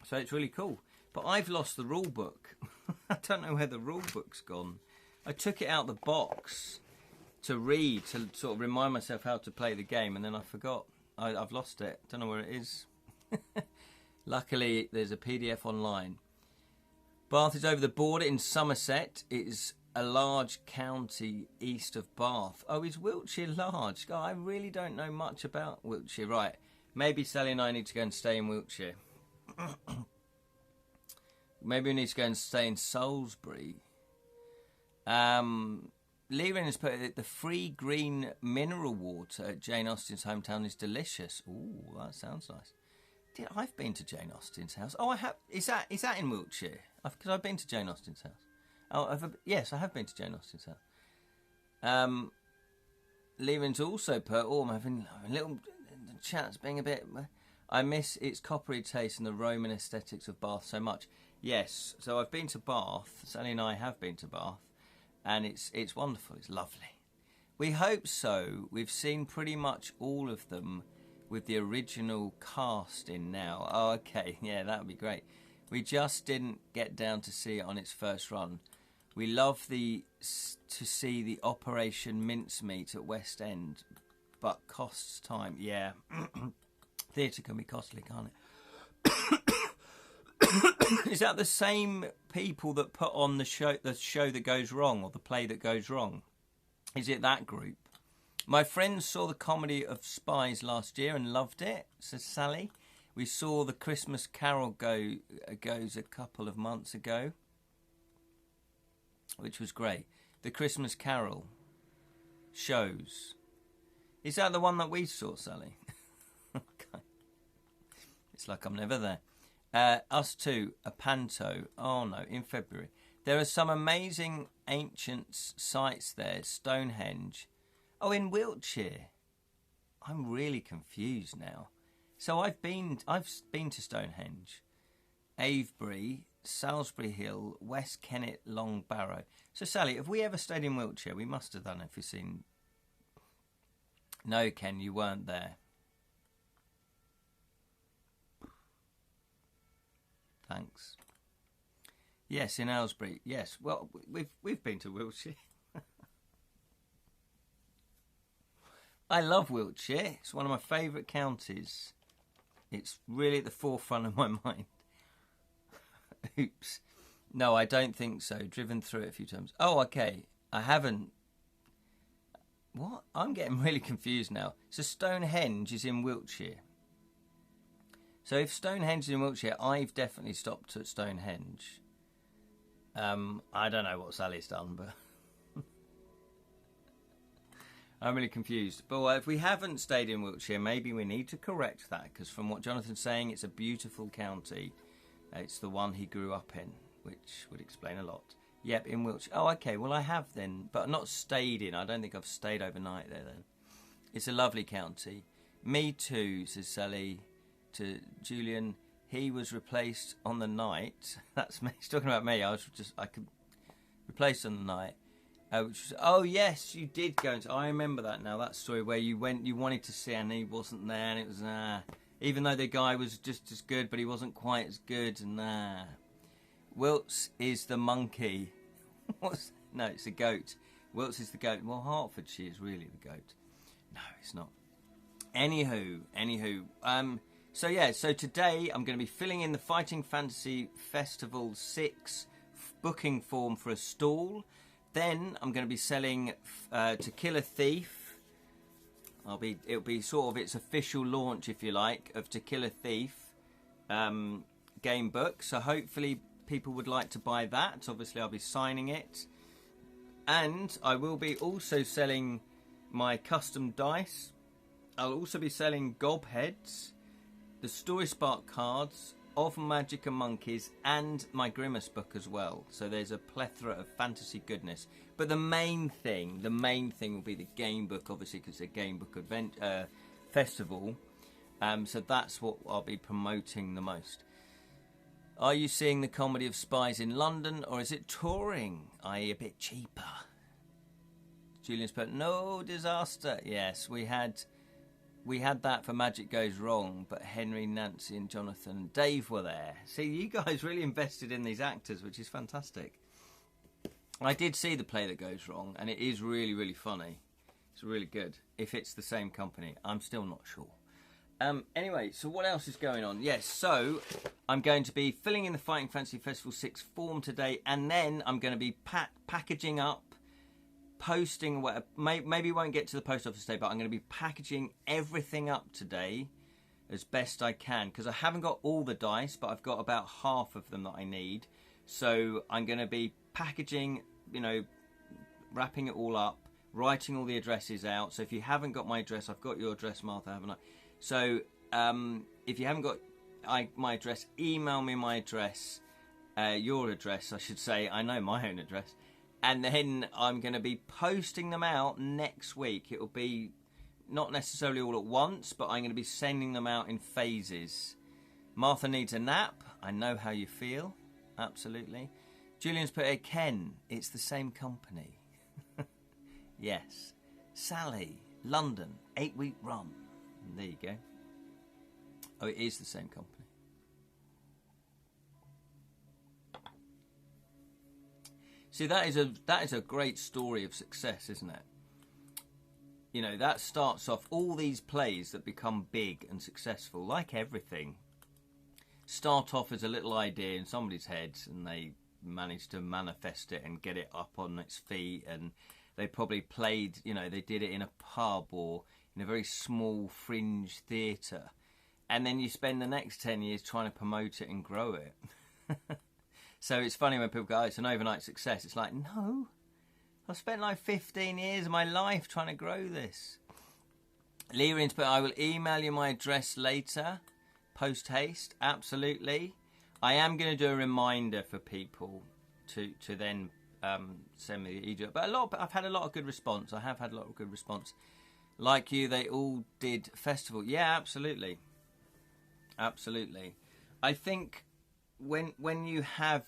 So it's really cool. But I've lost the rule book. I don't know where the rule book's gone. I took it out the box to read, to sort of remind myself how to play the game, and then I forgot. I've lost it. Don't know where it is. Luckily, there's a PDF online. Bath is over the border in Somerset. It is a large county east of Bath. Oh, is Wiltshire large? God, I really don't know much about Wiltshire. Right, maybe Sally and I need to go and stay in Wiltshire. Maybe we need to go and stay in Salisbury. Leland has put it, the free green mineral water at Jane Austen's hometown is delicious. Ooh, that sounds nice. I've been to Jane Austen's house. Oh, I have. Is that in Wiltshire? Because I've been to Jane Austen's house. Oh, yes, I have been to Jane Austen's house. Leland's also put, I'm having a little chat's being a bit. I miss its coppery taste and the Roman aesthetics of Bath so much. Yes, so I've been to Bath. Sally and I have been to Bath. And it's wonderful. It's lovely. We hope so. We've seen pretty much all of them with the original cast in now. Oh, okay. Yeah, that would be great. We just didn't get down to see it on its first run. We love to see the Operation Mincemeat at West End, but costs time. Yeah. Theatre can be costly, can't it? Is that the same people that put on the show that goes wrong, or the play that goes wrong? Is it that group? My friends saw the comedy of Spies last year and loved it, says Sally. We saw the Christmas Carol goes a couple of months ago, which was great. The Christmas Carol shows. Is that the one that we saw, Sally? Okay. It's like I'm never there. Us too, a panto. Oh no, in February. There are some amazing ancient sites there. Stonehenge. Oh, in Wiltshire. I'm really confused now. So I've been to Stonehenge, Avebury, Salisbury Hill, West Kennet, Long Barrow. So Sally, have we ever stayed in Wiltshire? We must have done if you've seen. No, Ken, you weren't there. Thanks. Yes, in Aylesbury. Yes. Well, we've been to Wiltshire. I love Wiltshire. It's one of my favourite counties. It's really at the forefront of my mind. Oops. No, I don't think so. Driven through it a few times. Oh, okay. I haven't. What? I'm getting really confused now. So Stonehenge is in Wiltshire. So if Stonehenge is in Wiltshire, I've definitely stopped at Stonehenge. I don't know what Sally's done, but I'm really confused. But if we haven't stayed in Wiltshire, maybe we need to correct that, because from what Jonathan's saying, it's a beautiful county. It's the one he grew up in, which would explain a lot. Yep, in Wiltshire. Oh, okay, well I have then, but not stayed in. I don't think I've stayed overnight there then. It's a lovely county. Me too, says Sally. To Julian, he was replaced on the night. That's me. He's talking about me. I could replaced on the night. Oh yes, you did go into. I remember that now. That story where you wanted to see, and he wasn't there, and it was even though the guy was just as good, but he wasn't quite as good. And Wilts is the monkey. No, it's a goat. Wilts is the goat. Well, Hertfordshire is really the goat. No, it's not. Anywho. So today I'm going to be filling in the Fighting Fantasy Festival 6 booking form for a stall. Then I'm going to be selling To Kill a Thief. It'll be sort of its official launch, if you like, of To Kill a Thief game book. So hopefully people would like to buy that. Obviously I'll be signing it. And I will be also selling my custom dice. I'll also be selling gob heads, the Story Spark cards, of Magic and Monkeys, and my Grimace book as well. So there's a plethora of fantasy goodness. But the main thing will be the game book, obviously, because it's a game book festival. So that's what I'll be promoting the most. Are you seeing the comedy of Spies in London, or is it touring, i.e. a bit cheaper? Julian's put, no disaster. Yes, we had that for Magic Goes Wrong, but Henry, Nancy and Jonathan and Dave were there. See, you guys really invested in these actors, which is fantastic. I did see the play that goes wrong, and it is really, really funny. It's really good. If it's the same company, I'm still not sure. Anyway, so what else is going on? Yes, so I'm going to be filling in the Fighting Fantasy Festival 6 form today, and then I'm going to be packaging up, posting, maybe won't get to the post office today, but I'm going to be packaging everything up today as best I can, because I haven't got all the dice, but I've got about half of them that I need. So I'm going to be packaging, wrapping it all up, writing all the addresses out. So if you haven't got my address, I've got your address, Martha, haven't I? So if you haven't got my address, email me my address, your address, I should say. I know my own address. And then I'm going to be posting them out next week. It will be not necessarily all at once, but I'm going to be sending them out in phases. Martha needs a nap. I know how you feel. Absolutely. Julian's put here, Ken, it's the same company. Yes. Sally, London, 8-week run. And there you go. Oh, it is the same company. See, that is a great story of success, isn't it? You know, that starts off, all these plays that become big and successful, like everything, start off as a little idea in somebody's head, and they manage to manifest it and get it up on its feet, and they probably played, you know, they did it in a pub or in a very small fringe theatre, and then you spend the next 10 years trying to promote it and grow it. So it's funny when people go, oh, it's an overnight success. It's like, no, I've spent like 15 years of my life trying to grow this. Leerin's put, I will email you my address later, post haste. Absolutely. I am going to do a reminder for people to then send me the email. But I've had a lot of good response. I have had a lot of good response. Like you, they all did festival. Yeah, absolutely. Absolutely. I think when you have,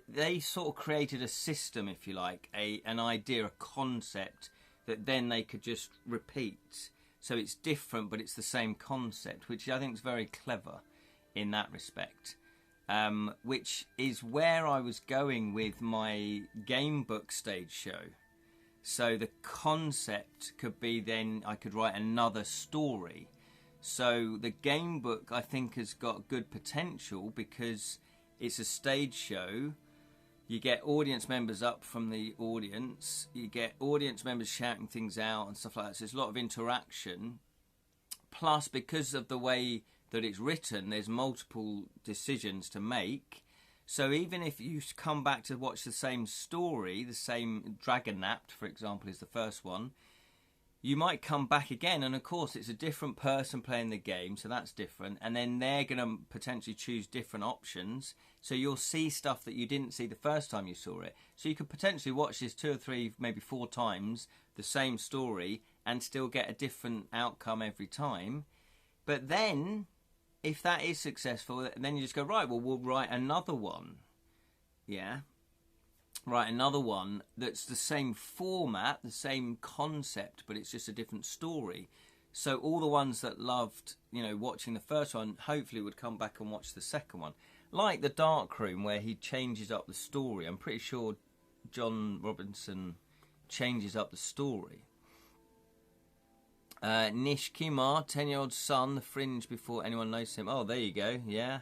they sort of created a system, if you like, an idea, a concept that then they could just repeat. So it's different, but it's the same concept, which I think is very clever in that respect. Which is where I was going with my game book stage show. So the concept could be then I could write another story. So the game book, I think, has got good potential because it's a stage show. You get audience members up from the audience. You get audience members shouting things out and stuff like that. So there's a lot of interaction. Plus, because of the way that it's written, there's multiple decisions to make. So even if you come back to watch the same story, the same Dragon Napped, for example, is the first one, you might come back again, and of course it's a different person playing the game, so that's different, and then they're going to potentially choose different options, so you'll see stuff that you didn't see the first time you saw it. So you could potentially watch this 2 or 3, maybe 4 times, the same story, and still get a different outcome every time. But then, if that is successful, then you just go, right, well, we'll write another one. Yeah? Write another one that's the same format, the same concept, but it's just a different story. So all the ones that loved, you know, watching the first one, hopefully would come back and watch the second one. Like the Dark Room, where he changes up the story. I'm pretty sure John Robinson changes up the story. Nish Kimar, 10-year-old son, The Fringe before anyone knows him. Oh, there you go. Yeah.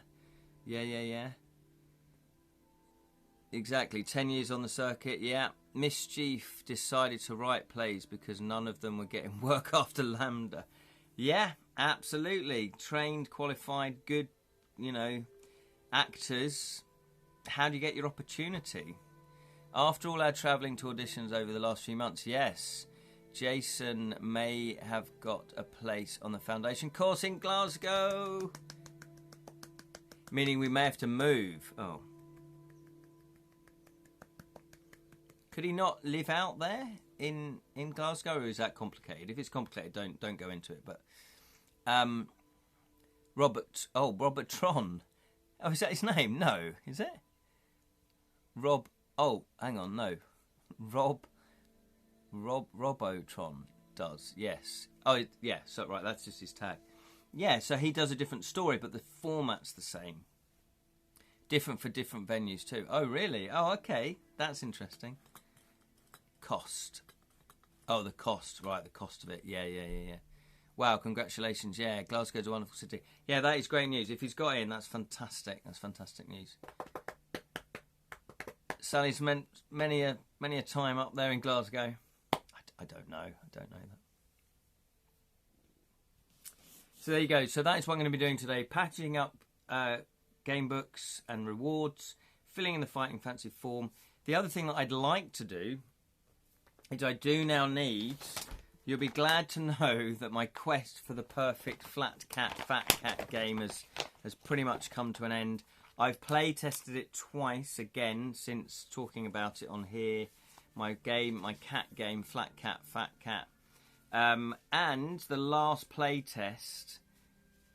Exactly, 10 years on the circuit, yeah. Mischief decided to write plays because none of them were getting work after Lambda. Yeah, absolutely. Trained, qualified, good, you know, actors. How do you get your opportunity? After all our travelling to auditions over the last few months, yes, Jason may have got a place on the foundation course in Glasgow. Meaning we may have to move. Oh. Could he not live out there in Glasgow, or is that complicated? If it's complicated, don't go into it. But Robert Tron. Oh, is that his name? No, is it? Rob. Oh, hang on, no. Robotron does. Yes. Oh, yeah. So right, that's just his tag. Yeah. So he does a different story, but the format's the same. Different for different venues too. Oh, really? Oh, okay. That's interesting. Cost. Oh, the cost. Right, the cost of it. Yeah. Wow, congratulations. Yeah, Glasgow's a wonderful city. Yeah, that is great news. If he's got in, that's fantastic. That's fantastic news. Sally's meant many a time up there in Glasgow. I don't know. I don't know that. So there you go. So that is what I'm going to be doing today. Packaging up game books and rewards, filling in the Fighting Fancy form. The other thing that I'd like to do is I do now need... You'll be glad to know that my quest for the perfect fat cat game has pretty much come to an end. I've play tested it twice again since talking about it on here. My cat game, flat cat, fat cat. And the last play test,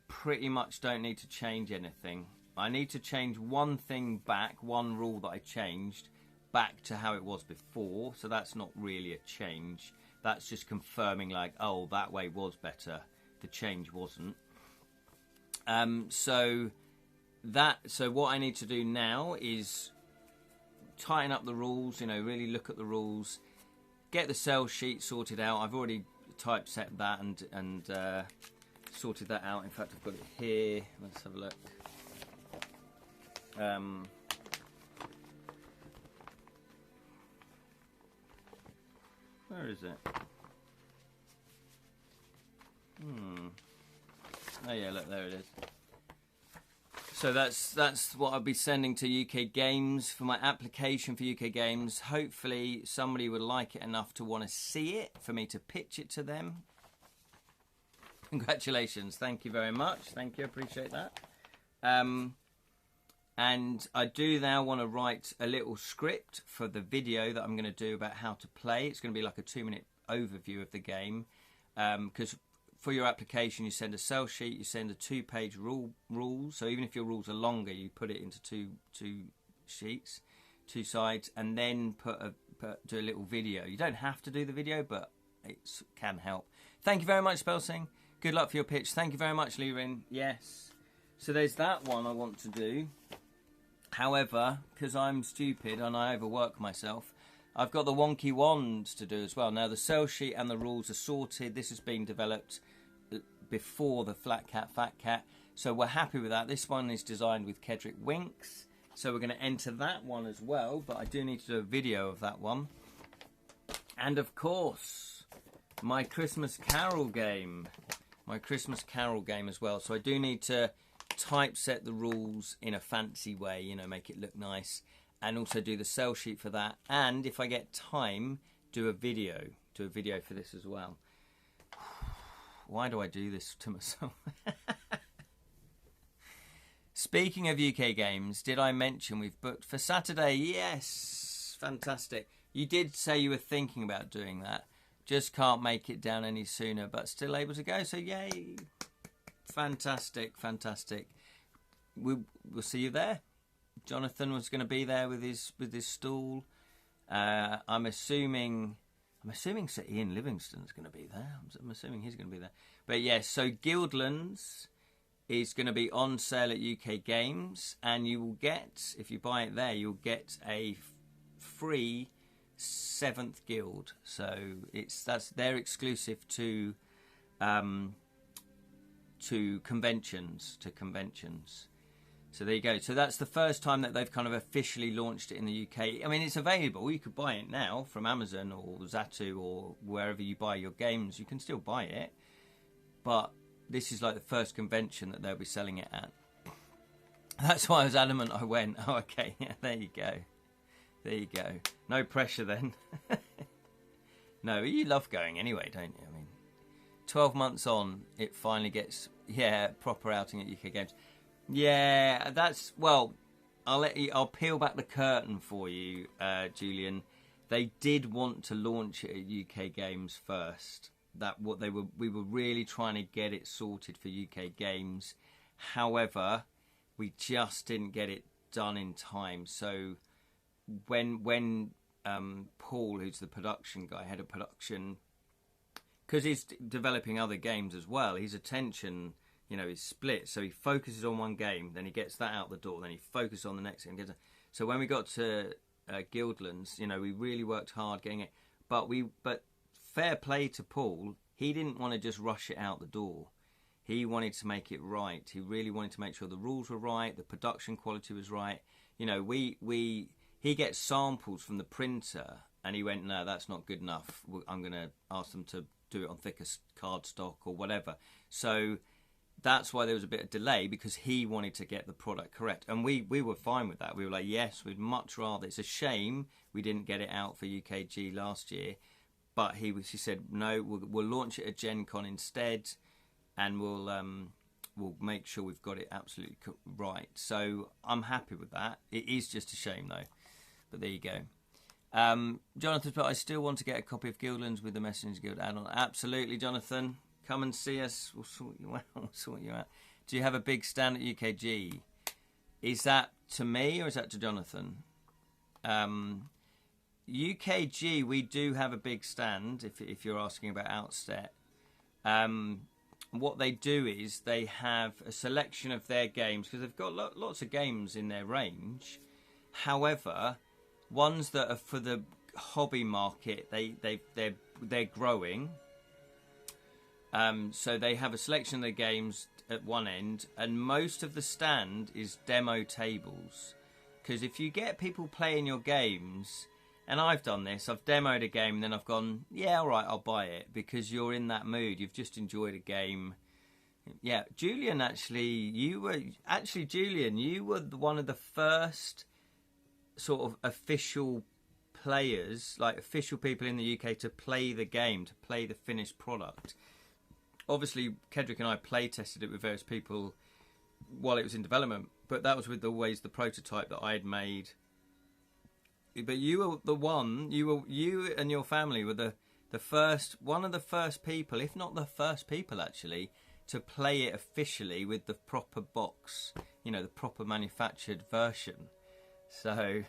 pretty much don't need to change anything. I need to change one thing back, one rule that I changed, back to how it was before. So that's not really a change. That's just confirming, like, oh, that way was better. The change wasn't. So what I need to do now is tighten up the rules. You know, really look at the rules. Get the sell sheet sorted out. I've already typeset that and sorted that out. In fact, I've got it here. Let's have a look. Where is it? Oh yeah, look, there it is. So that's what I'll be sending to UK Games for my application for UK Games. Hopefully somebody would like it enough to want to see it for me to pitch it to them. Congratulations. Thank you very much. Thank you. Appreciate that. And I do now want to write a little script for the video that I'm going to do about how to play. It's going to be like a 2-minute overview of the game. Because for your application, you send a sell sheet, you send a 2-page rules. So even if your rules are longer, you put it into two sheets, 2 sides, and then do a little video. You don't have to do the video, but it can help. Thank you very much, Spelsing. Good luck for your pitch. Thank you very much, Lirin. Yes. So there's that one I want to do. However, because I'm stupid and I overwork myself, I've got the wonky wands to do as well. Now, the sell sheet and the rules are sorted. This has been developed before the flat cat, fat cat. So we're happy with that. This one is designed with Kedrick Winks. So we're going to enter that one as well. But I do need to do a video of that one. And, of course, my Christmas Carol game. My Christmas Carol game as well. So I do need to typeset the rules in a fancy way, you know, make it look nice, and also do the sell sheet for that, and if I get time, do a video for this as well. Why do I do this to myself? Speaking of UK Games, did I mention we've booked for Saturday? Yes, fantastic. You did say you were thinking about doing that, just can't make it down any sooner, but still able to go, so yay. Fantastic, fantastic. We'll see you there. Jonathan was going to be there with his stall. I'm assuming Sir Ian Livingston's going to be there. I'm assuming he's going to be there. But yes, so Guildlands is going to be on sale at UK Games, and you will get, if you buy it there, you'll get a free 7th guild. So they're exclusive to conventions. So there you go. So that's the first time that they've kind of officially launched it in the UK. I mean, it's available. You could buy it now from Amazon or Zatu or wherever you buy your games. You can still buy it. But this is like the first convention that they'll be selling it at. That's why I was adamant I went. Oh, okay. Yeah, there you go. There you go. No pressure then. No, you love going anyway, don't you? I mean, 12 months on, it finally gets, proper outing at UK Games. Yeah, that's, well, I'll peel back the curtain for you, Julian. They did want to launch it at UK Games first. We were really trying to get it sorted for UK Games. However, we just didn't get it done in time. So when Paul, who's the production guy, head of production, because he's developing other games as well, his attention, is split. So he focuses on one game, then he gets that out the door, then he focuses on the next game. So when we got to Guildlands, we really worked hard getting it. But fair play to Paul, he didn't want to just rush it out the door. He wanted to make it right. He really wanted to make sure the rules were right, the production quality was right. He gets samples from the printer, and he went, no, that's not good enough. I'm going to ask them to do it on thicker cardstock or whatever. So that's why there was a bit of delay, because he wanted to get the product correct. And we were fine with that. We were like, yes, we'd much rather. It's a shame we didn't get it out for UKG last year, but he said no, we'll launch it at Gen Con instead, and we'll make sure we've got it absolutely right. So I'm happy with that. It is just a shame though, but there you go. Jonathan, but I still want to get a copy of Guildlands with the Messengers Guild add-on. Absolutely, Jonathan. Come and see us. We'll sort you out. We'll sort you out. Do you have a big stand at UKG? Is that to me or is that to Jonathan? UKG, we do have a big stand, if you're asking about Outset. What they do is they have a selection of their games, because they've got lots of games in their range. However, ones that are for the hobby market, they're growing. So they have a selection of their games at one end, and most of the stand is demo tables. Because if you get people playing your games, and I've done this, I've demoed a game and then I've gone, yeah, all right, I'll buy it, because you're in that mood. You've just enjoyed a game. Yeah, Julian, you were one of the first sort of official players, like official people in the UK to play the game, to play the finished product. Obviously, Kedrick and I play tested it with various people while it was in development, but that was with always the prototype that I had made. But you were the one. You and your family were the first, one of the first people, if not the first people actually, to play it officially with the proper box. You know, the proper manufactured version. So,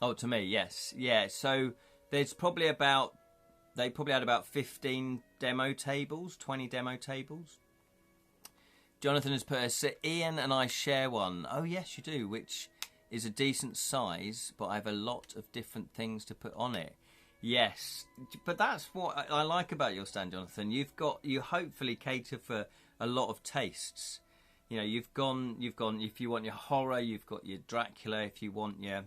oh, to me, yes, yeah. So there's probably they probably had about 15 demo tables, 20 demo tables. Jonathan has put so Ian and I share one. Oh yes, you do, which is a decent size, but I have a lot of different things to put on it. Yes, but that's what I like about your stand, Jonathan. You hopefully cater for a lot of tastes. You know, you've gone. If you want your horror, you've got your Dracula. If you want your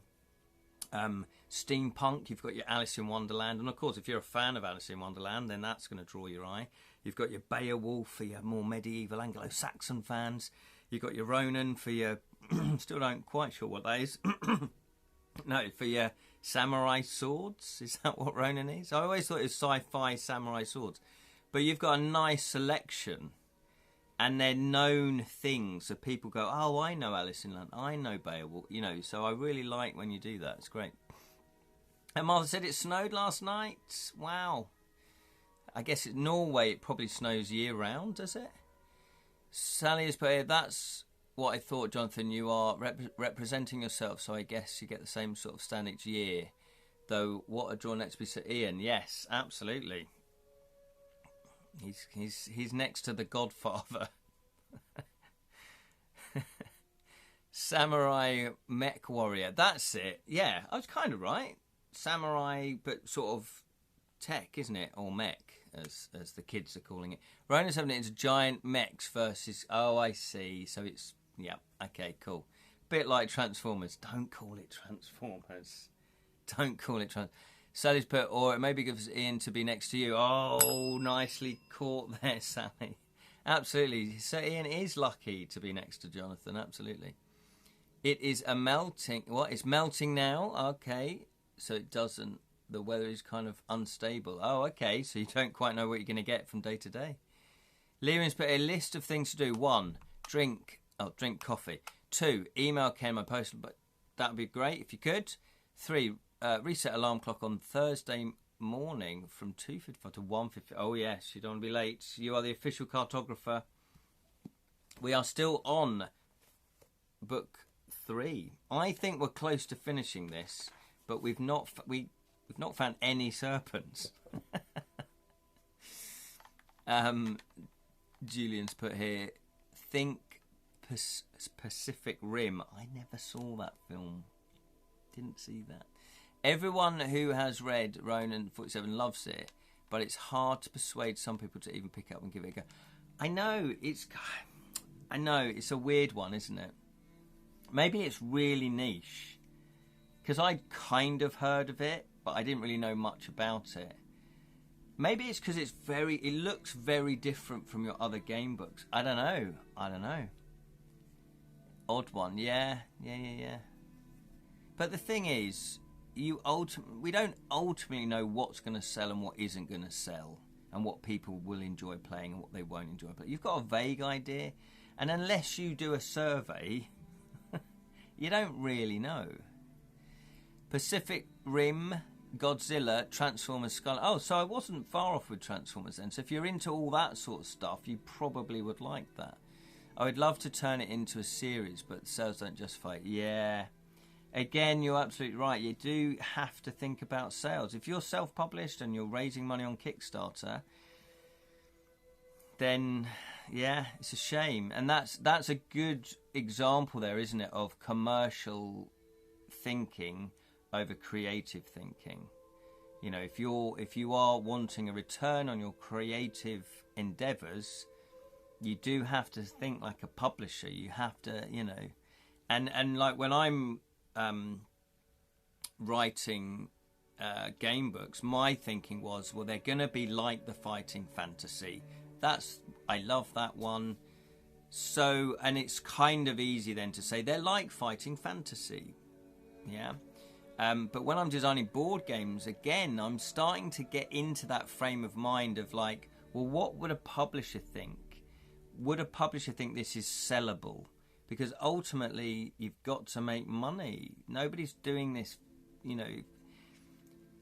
steampunk, you've got your Alice in Wonderland, and of course, if you're a fan of Alice in Wonderland, then that's going to draw your eye. You've got your Beowulf for your more medieval Anglo-Saxon fans. You've got your Ronin for your still don't quite sure what that is. No, for your samurai swords. Is that what Ronin is? I always thought it was sci-fi samurai swords. But you've got a nice selection, and they're known things. So people go, oh, I know Alice in Wonderland. I know Beowulf. You know, so I really like when you do that. It's great. And Martha said it snowed last night. Wow. I guess in Norway it probably snows year-round, does it? Sally has put here, that's what I thought, Jonathan. You are representing yourself, so I guess you get the same sort of stand each year. Though, what a draw next to be Ian. Yes, absolutely. He's next to the Godfather. Samurai mech warrior. That's it. Yeah, I was kind of right. Samurai, but sort of tech, isn't it? Or mech, as the kids are calling it. Rona's having it into giant mechs versus... Oh, I see. So it's... Yeah, okay, cool. Bit like Transformers. Don't call it Transformers. Don't call it Transformers. Sally's put, or it maybe gives Ian to be next to you. Oh, nicely caught there, Sally. Absolutely. So Ian is lucky to be next to Jonathan. Absolutely. It is a melting... What? It's melting now? Okay. So it doesn't... The weather is kind of unstable. Oh, okay. So you don't quite know what you're going to get from day to day. Lyrian's put a list of things to do. 1, drink coffee. 2, email Ken my postal, but that would be great if you could. 3, reset alarm clock on Thursday morning from 2:55 to 1:50. Oh yes, you don't want to be late. You are the official cartographer. We are still on book 3. I think we're close to finishing this, but we've not found any serpents. Julian's put here, think Pacific Rim. I never saw that film. Didn't see that. Everyone who has read Ronin 47 loves it, but it's hard to persuade some people to even pick up and give it a go. I know, it's a weird one, isn't it? Maybe it's really niche. Because I'd kind of heard of it, but I didn't really know much about it. Maybe it's because it looks very different from your other game books. I don't know. Odd one, yeah. But the thing is, we don't ultimately know what's going to sell and what isn't going to sell, and what people will enjoy playing and what they won't enjoy playing. You've got a vague idea, and unless you do a survey, you don't really know. Pacific Rim, Godzilla, Transformers, Skull. Oh, so I wasn't far off with Transformers then. So if you're into all that sort of stuff, you probably would like that. I would love to turn it into a series, but sales don't justify it. Yeah. Again, you're absolutely right. You do have to think about sales. If you're self-published and you're raising money on Kickstarter, then, yeah, it's a shame. And that's a good example there, isn't it, of commercial thinking over creative thinking. You know, if you are wanting a return on your creative endeavours, you do have to think like a publisher. You have to, you know, and like when I'm writing game books, my thinking was, well, they're going to be like the fighting fantasy. I love that one. So, and it's kind of easy then to say they're like fighting fantasy. Yeah. But when I'm designing board games, again, I'm starting to get into that frame of mind of like, well, what would a publisher think? Would a publisher think this is sellable? Because ultimately, you've got to make money. Nobody's doing this, you know.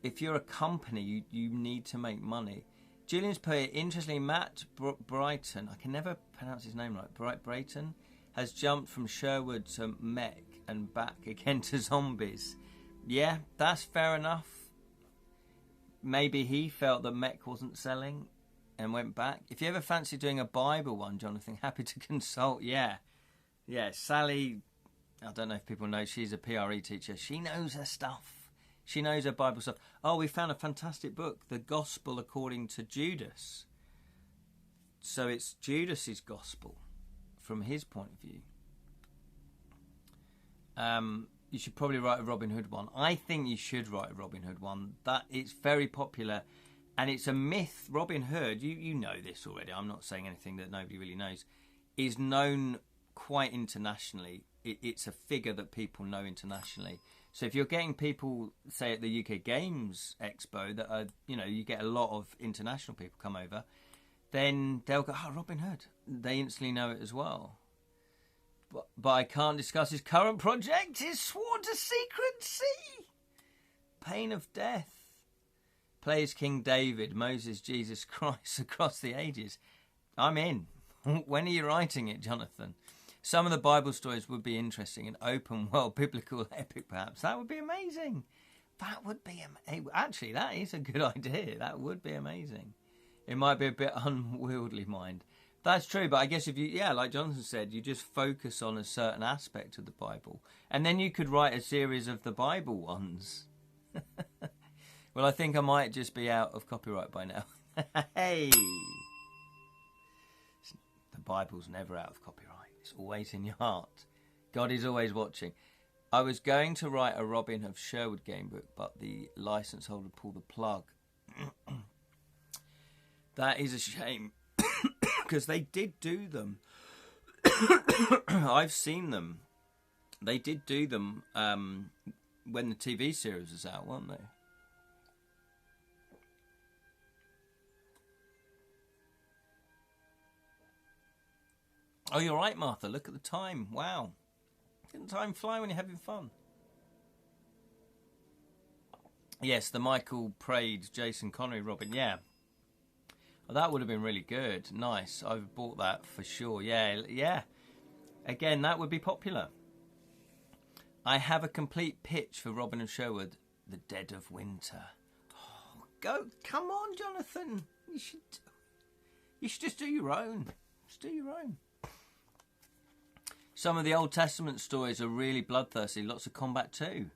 If you're a company, you need to make money. Julian's put it, interestingly, Matt Brighton, I can never pronounce his name right, Brighton, has jumped from Sherwood to Mech and back again to zombies. Yeah, that's fair enough. Maybe he felt that Mech wasn't selling and went back. If you ever fancy doing a Bible one, Jonathan, happy to consult. Yeah, Sally, I don't know if people know, she's a PRE teacher. She knows her stuff. She knows her Bible stuff. Oh, we found a fantastic book, The Gospel According to Judas. So it's Judas's gospel from his point of view. You should probably write a Robin Hood one. I think you should write a Robin Hood one. That it's very popular, and it's a myth. Robin Hood, you know this already. I'm not saying anything that nobody really knows. Is known quite internationally. It's a figure that people know internationally. So if you're getting people, say at the UK Games Expo, that are, you know, you get a lot of international people come over, then they'll go, oh, Robin Hood. They instantly know it as well. But I can't discuss his current project. He's sworn to secrecy. Pain of death. Plays King David, Moses, Jesus Christ across the ages. I'm in. When are you writing it, Jonathan? Some of the Bible stories would be interesting, an open world biblical epic perhaps. That would be amazing. That would be actually, that is a good idea. That would be amazing. It might be a bit unwieldy, mind. That's true, but I guess if you, like Jonathan said, you just focus on a certain aspect of the Bible. And then you could write a series of the Bible ones. Well, I think I might just be out of copyright by now. Hey! The Bible's never out of copyright. It's always in your heart. God is always watching. I was going to write a Robin of Sherwood game book, but the license holder pulled the plug. That is a shame. Because they did do them. I've seen them. They did do them when the TV series was out, weren't they? Oh, you're right, Martha. Look at the time. Wow. Didn't time fly when you're having fun? Yes, the Michael Praed, Jason Connery, Robin. Yeah. Well, that would have been really good. Nice. I've bought that for sure. Yeah. Again, that would be popular. I have a complete pitch for Robin of Sherwood, The Dead of Winter. Oh, go. Come on, Jonathan. You should just do your own. Just do your own. Some of the Old Testament stories are really bloodthirsty. Lots of combat too.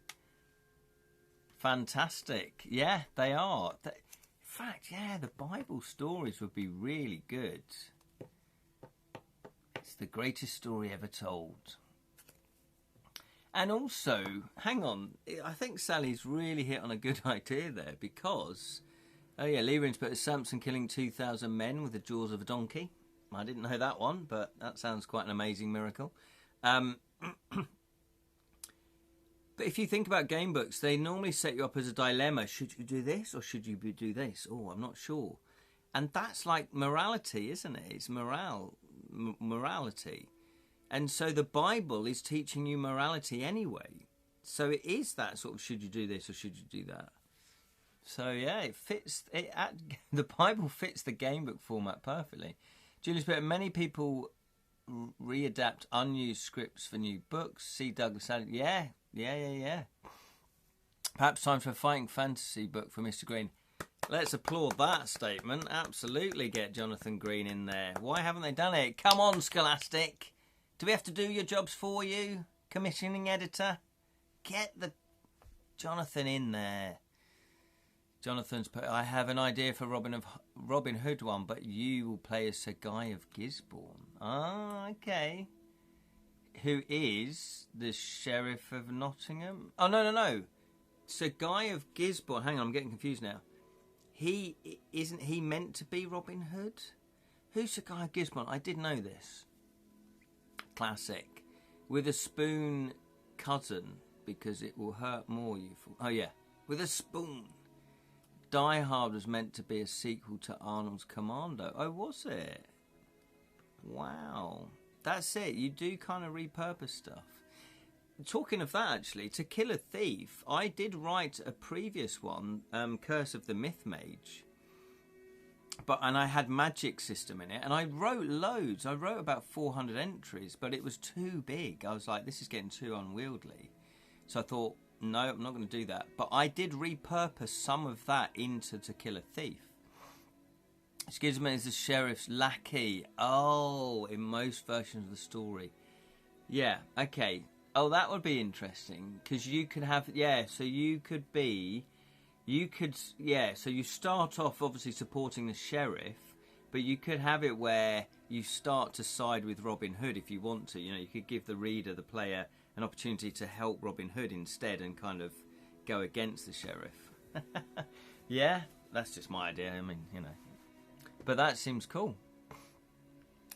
Fantastic. Yeah, they are. In fact, the Bible stories would be really good. It's the greatest story ever told. And also, hang on, I think Sally's really hit on a good idea there because, Lee Rins put Samson killing 2,000 men with the jaws of a donkey. I didn't know that one, but that sounds quite an amazing miracle. But if you think about game books, they normally set you up as a dilemma. Should you do this or should you do this? Oh, I'm not sure. And that's like morality, isn't it? It's morality. And so the Bible is teaching you morality anyway. So it is that sort of, should you do this or should you do that? So yeah, it fits. The Bible fits the game book format perfectly. Julius Pitt, many people readapt unused scripts for new books. See Douglas Adams. Yeah. Perhaps time for a fighting fantasy book for Mr. Green. Let's applaud that statement. Absolutely get Jonathan Green in there. Why haven't they done it? Come on, Scholastic. Do we have to do your jobs for you? Commissioning editor? Get the Jonathan in there. Jonathan's put, I have an idea for Robin Hood one, but you will play as Sir Guy of Gisborne. Ah, okay. Who is the Sheriff of Nottingham? Oh, no. Sir Guy of Gisborne. Hang on, I'm getting confused now. Isn't he meant to be Robin Hood? Who's Sir Guy of Gisborne? I did know this. Classic. With a spoon cousin, because it will hurt more, you fool. Oh, yeah. With a spoon. Die Hard was meant to be a sequel to Arnold's Commando. Oh, was it? Wow. That's it. You do kind of repurpose stuff. Talking of that, actually, To Kill a Thief, I did write a previous one, Curse of the Myth Mage. And I had magic system in it, and I wrote loads. I wrote about 400 entries, but it was too big. I was like, this is getting too unwieldy. So I thought, no, I'm not going to do that. But I did repurpose some of that into To Kill a Thief. Schism is the sheriff's lackey. Oh, in most versions of the story. Yeah, okay. Oh, that would be interesting. Because you could have... Yeah, so you could be... so you start off obviously supporting the sheriff, but you could have it where you start to side with Robin Hood if you want to. You know, you could give the reader, the player, an opportunity to help Robin Hood instead and kind of go against the sheriff. Yeah, that's just my idea. I mean, you know. But that seems cool.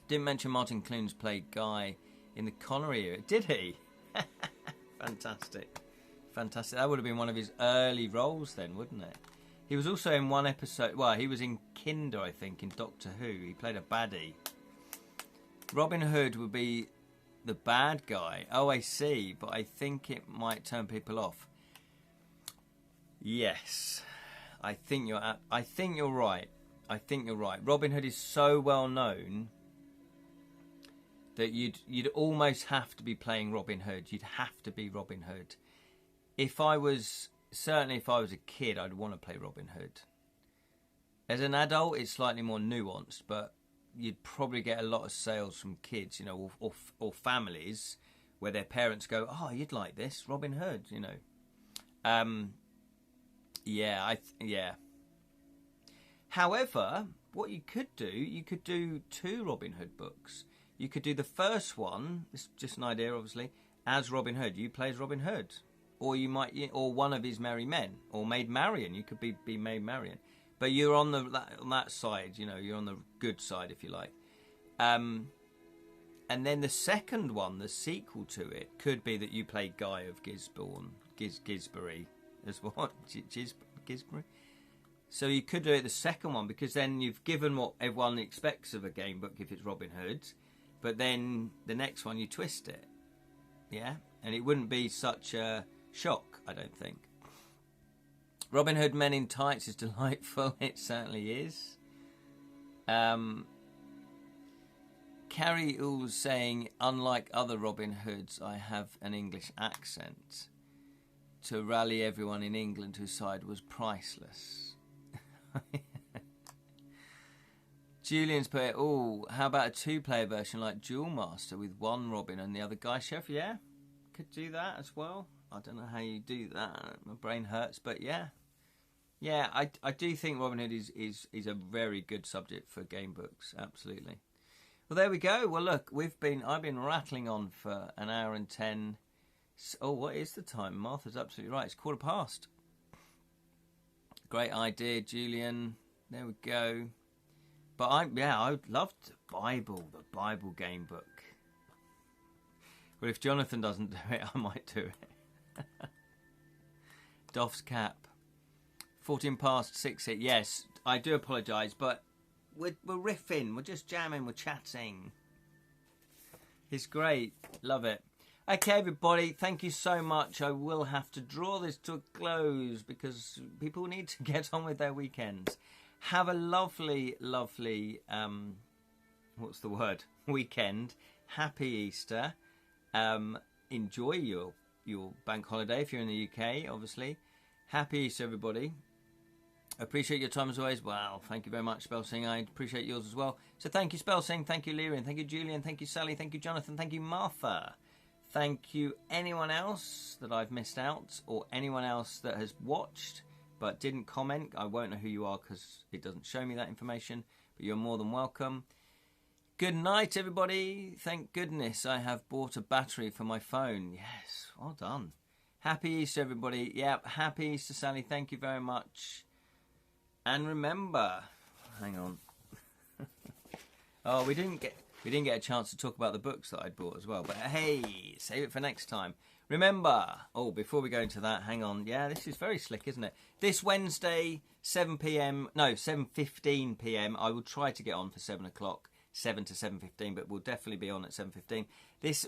Didn't mention Martin Clunes played Guy in the Connery era, did he? Fantastic. That would have been one of his early roles then, wouldn't it? He was also in one episode... Well, he was in Kinder, I think, in Doctor Who. He played a baddie. Robin Hood would be the bad guy. Oh, I see. But I think it might turn people off. Yes. I think you're right. I think you're right. Robin Hood is so well known that you'd almost have to be playing Robin Hood. You'd have to be Robin Hood. If I was a kid, I'd want to play Robin Hood. As an adult, it's slightly more nuanced, but you'd probably get a lot of sales from kids, you know, or families where their parents go, "Oh, you'd like this, Robin Hood," you know. Yeah. However, what you could do 2 Robin Hood books. You could do the first one, it's just an idea obviously, as Robin Hood. You play as Robin Hood. Or you might, or one of his merry men, or Maid Marian. You could be Maid Marian. But you're on that side, you know, you're on the good side, if you like. And then the second one, the sequel to it, could be that you play Guy of Gisborne, Gisbury, as what? Gisbury? So you could do it the second one, because then you've given what everyone expects of a game book if it's Robin Hood, but then the next one you twist it, yeah, and it wouldn't be such a shock, I don't think. Robin Hood Men in Tights is delightful. It certainly is. Carrie Ools saying, unlike other Robin Hoods, I have an English accent. To rally everyone in England whose side was priceless. Julian's put, how about a 2-player version like Duel Master with one Robin and the other Guy Chef? Yeah, could do that as well. I don't know how you do that. My brain hurts, but yeah. Yeah, I do think Robin Hood is a very good subject for game books, absolutely. Well, there we go. Well, look, I've been rattling on for an hour and 10. Oh, what is the time? Martha's absolutely right. It's 1:15. Great idea, Julian. There we go. But I would love the Bible game book. Well, if Jonathan doesn't do it, I might do it. Doff's cap. 14 past 6. Yes, I do apologise, but we're riffing. We're just jamming. We're chatting. It's great. Love it. Okay, everybody, thank you so much. I will have to draw this to a close because people need to get on with their weekends. Have a lovely, lovely, what's the word? Weekend. Happy Easter. Enjoy your bank holiday if you're in the UK, obviously. Happy Easter, everybody. Appreciate your time as always. Wow, thank you very much, Spelsing. I appreciate yours as well. So thank you, Spelsing. Thank you, Lyrian. Thank you, Julian. Thank you, Sally. Thank you, Jonathan. Thank you, Martha. Thank you, anyone else that I've missed out or anyone else that has watched but didn't comment. I won't know who you are because it doesn't show me that information, but you're more than welcome. Good night, everybody. Thank goodness I have bought a battery for my phone. Yes, well done. Happy Easter, everybody. Yep, happy Easter, Sally. Thank you very much. And remember, hang on. Oh, we didn't get a chance to talk about the books that I'd bought as well. But hey, save it for next time. Remember, before we go into that, hang on. Yeah, this is very slick, isn't it? This Wednesday, 7:15 p.m. I will try to get on for 7 o'clock, 7 to 7:15, but we'll definitely be on at 7:15.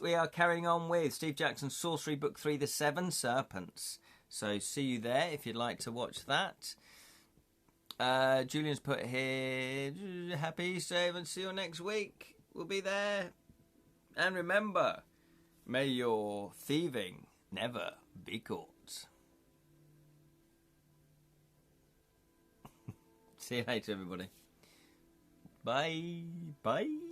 We are carrying on with Steve Jackson's Sorcery Book 3, The Seven Serpents. So see you there if you'd like to watch that. Julian's put here, happy Easter and see you next week. We'll be there. And remember, may your thieving never be caught. See you later, everybody. Bye. Bye.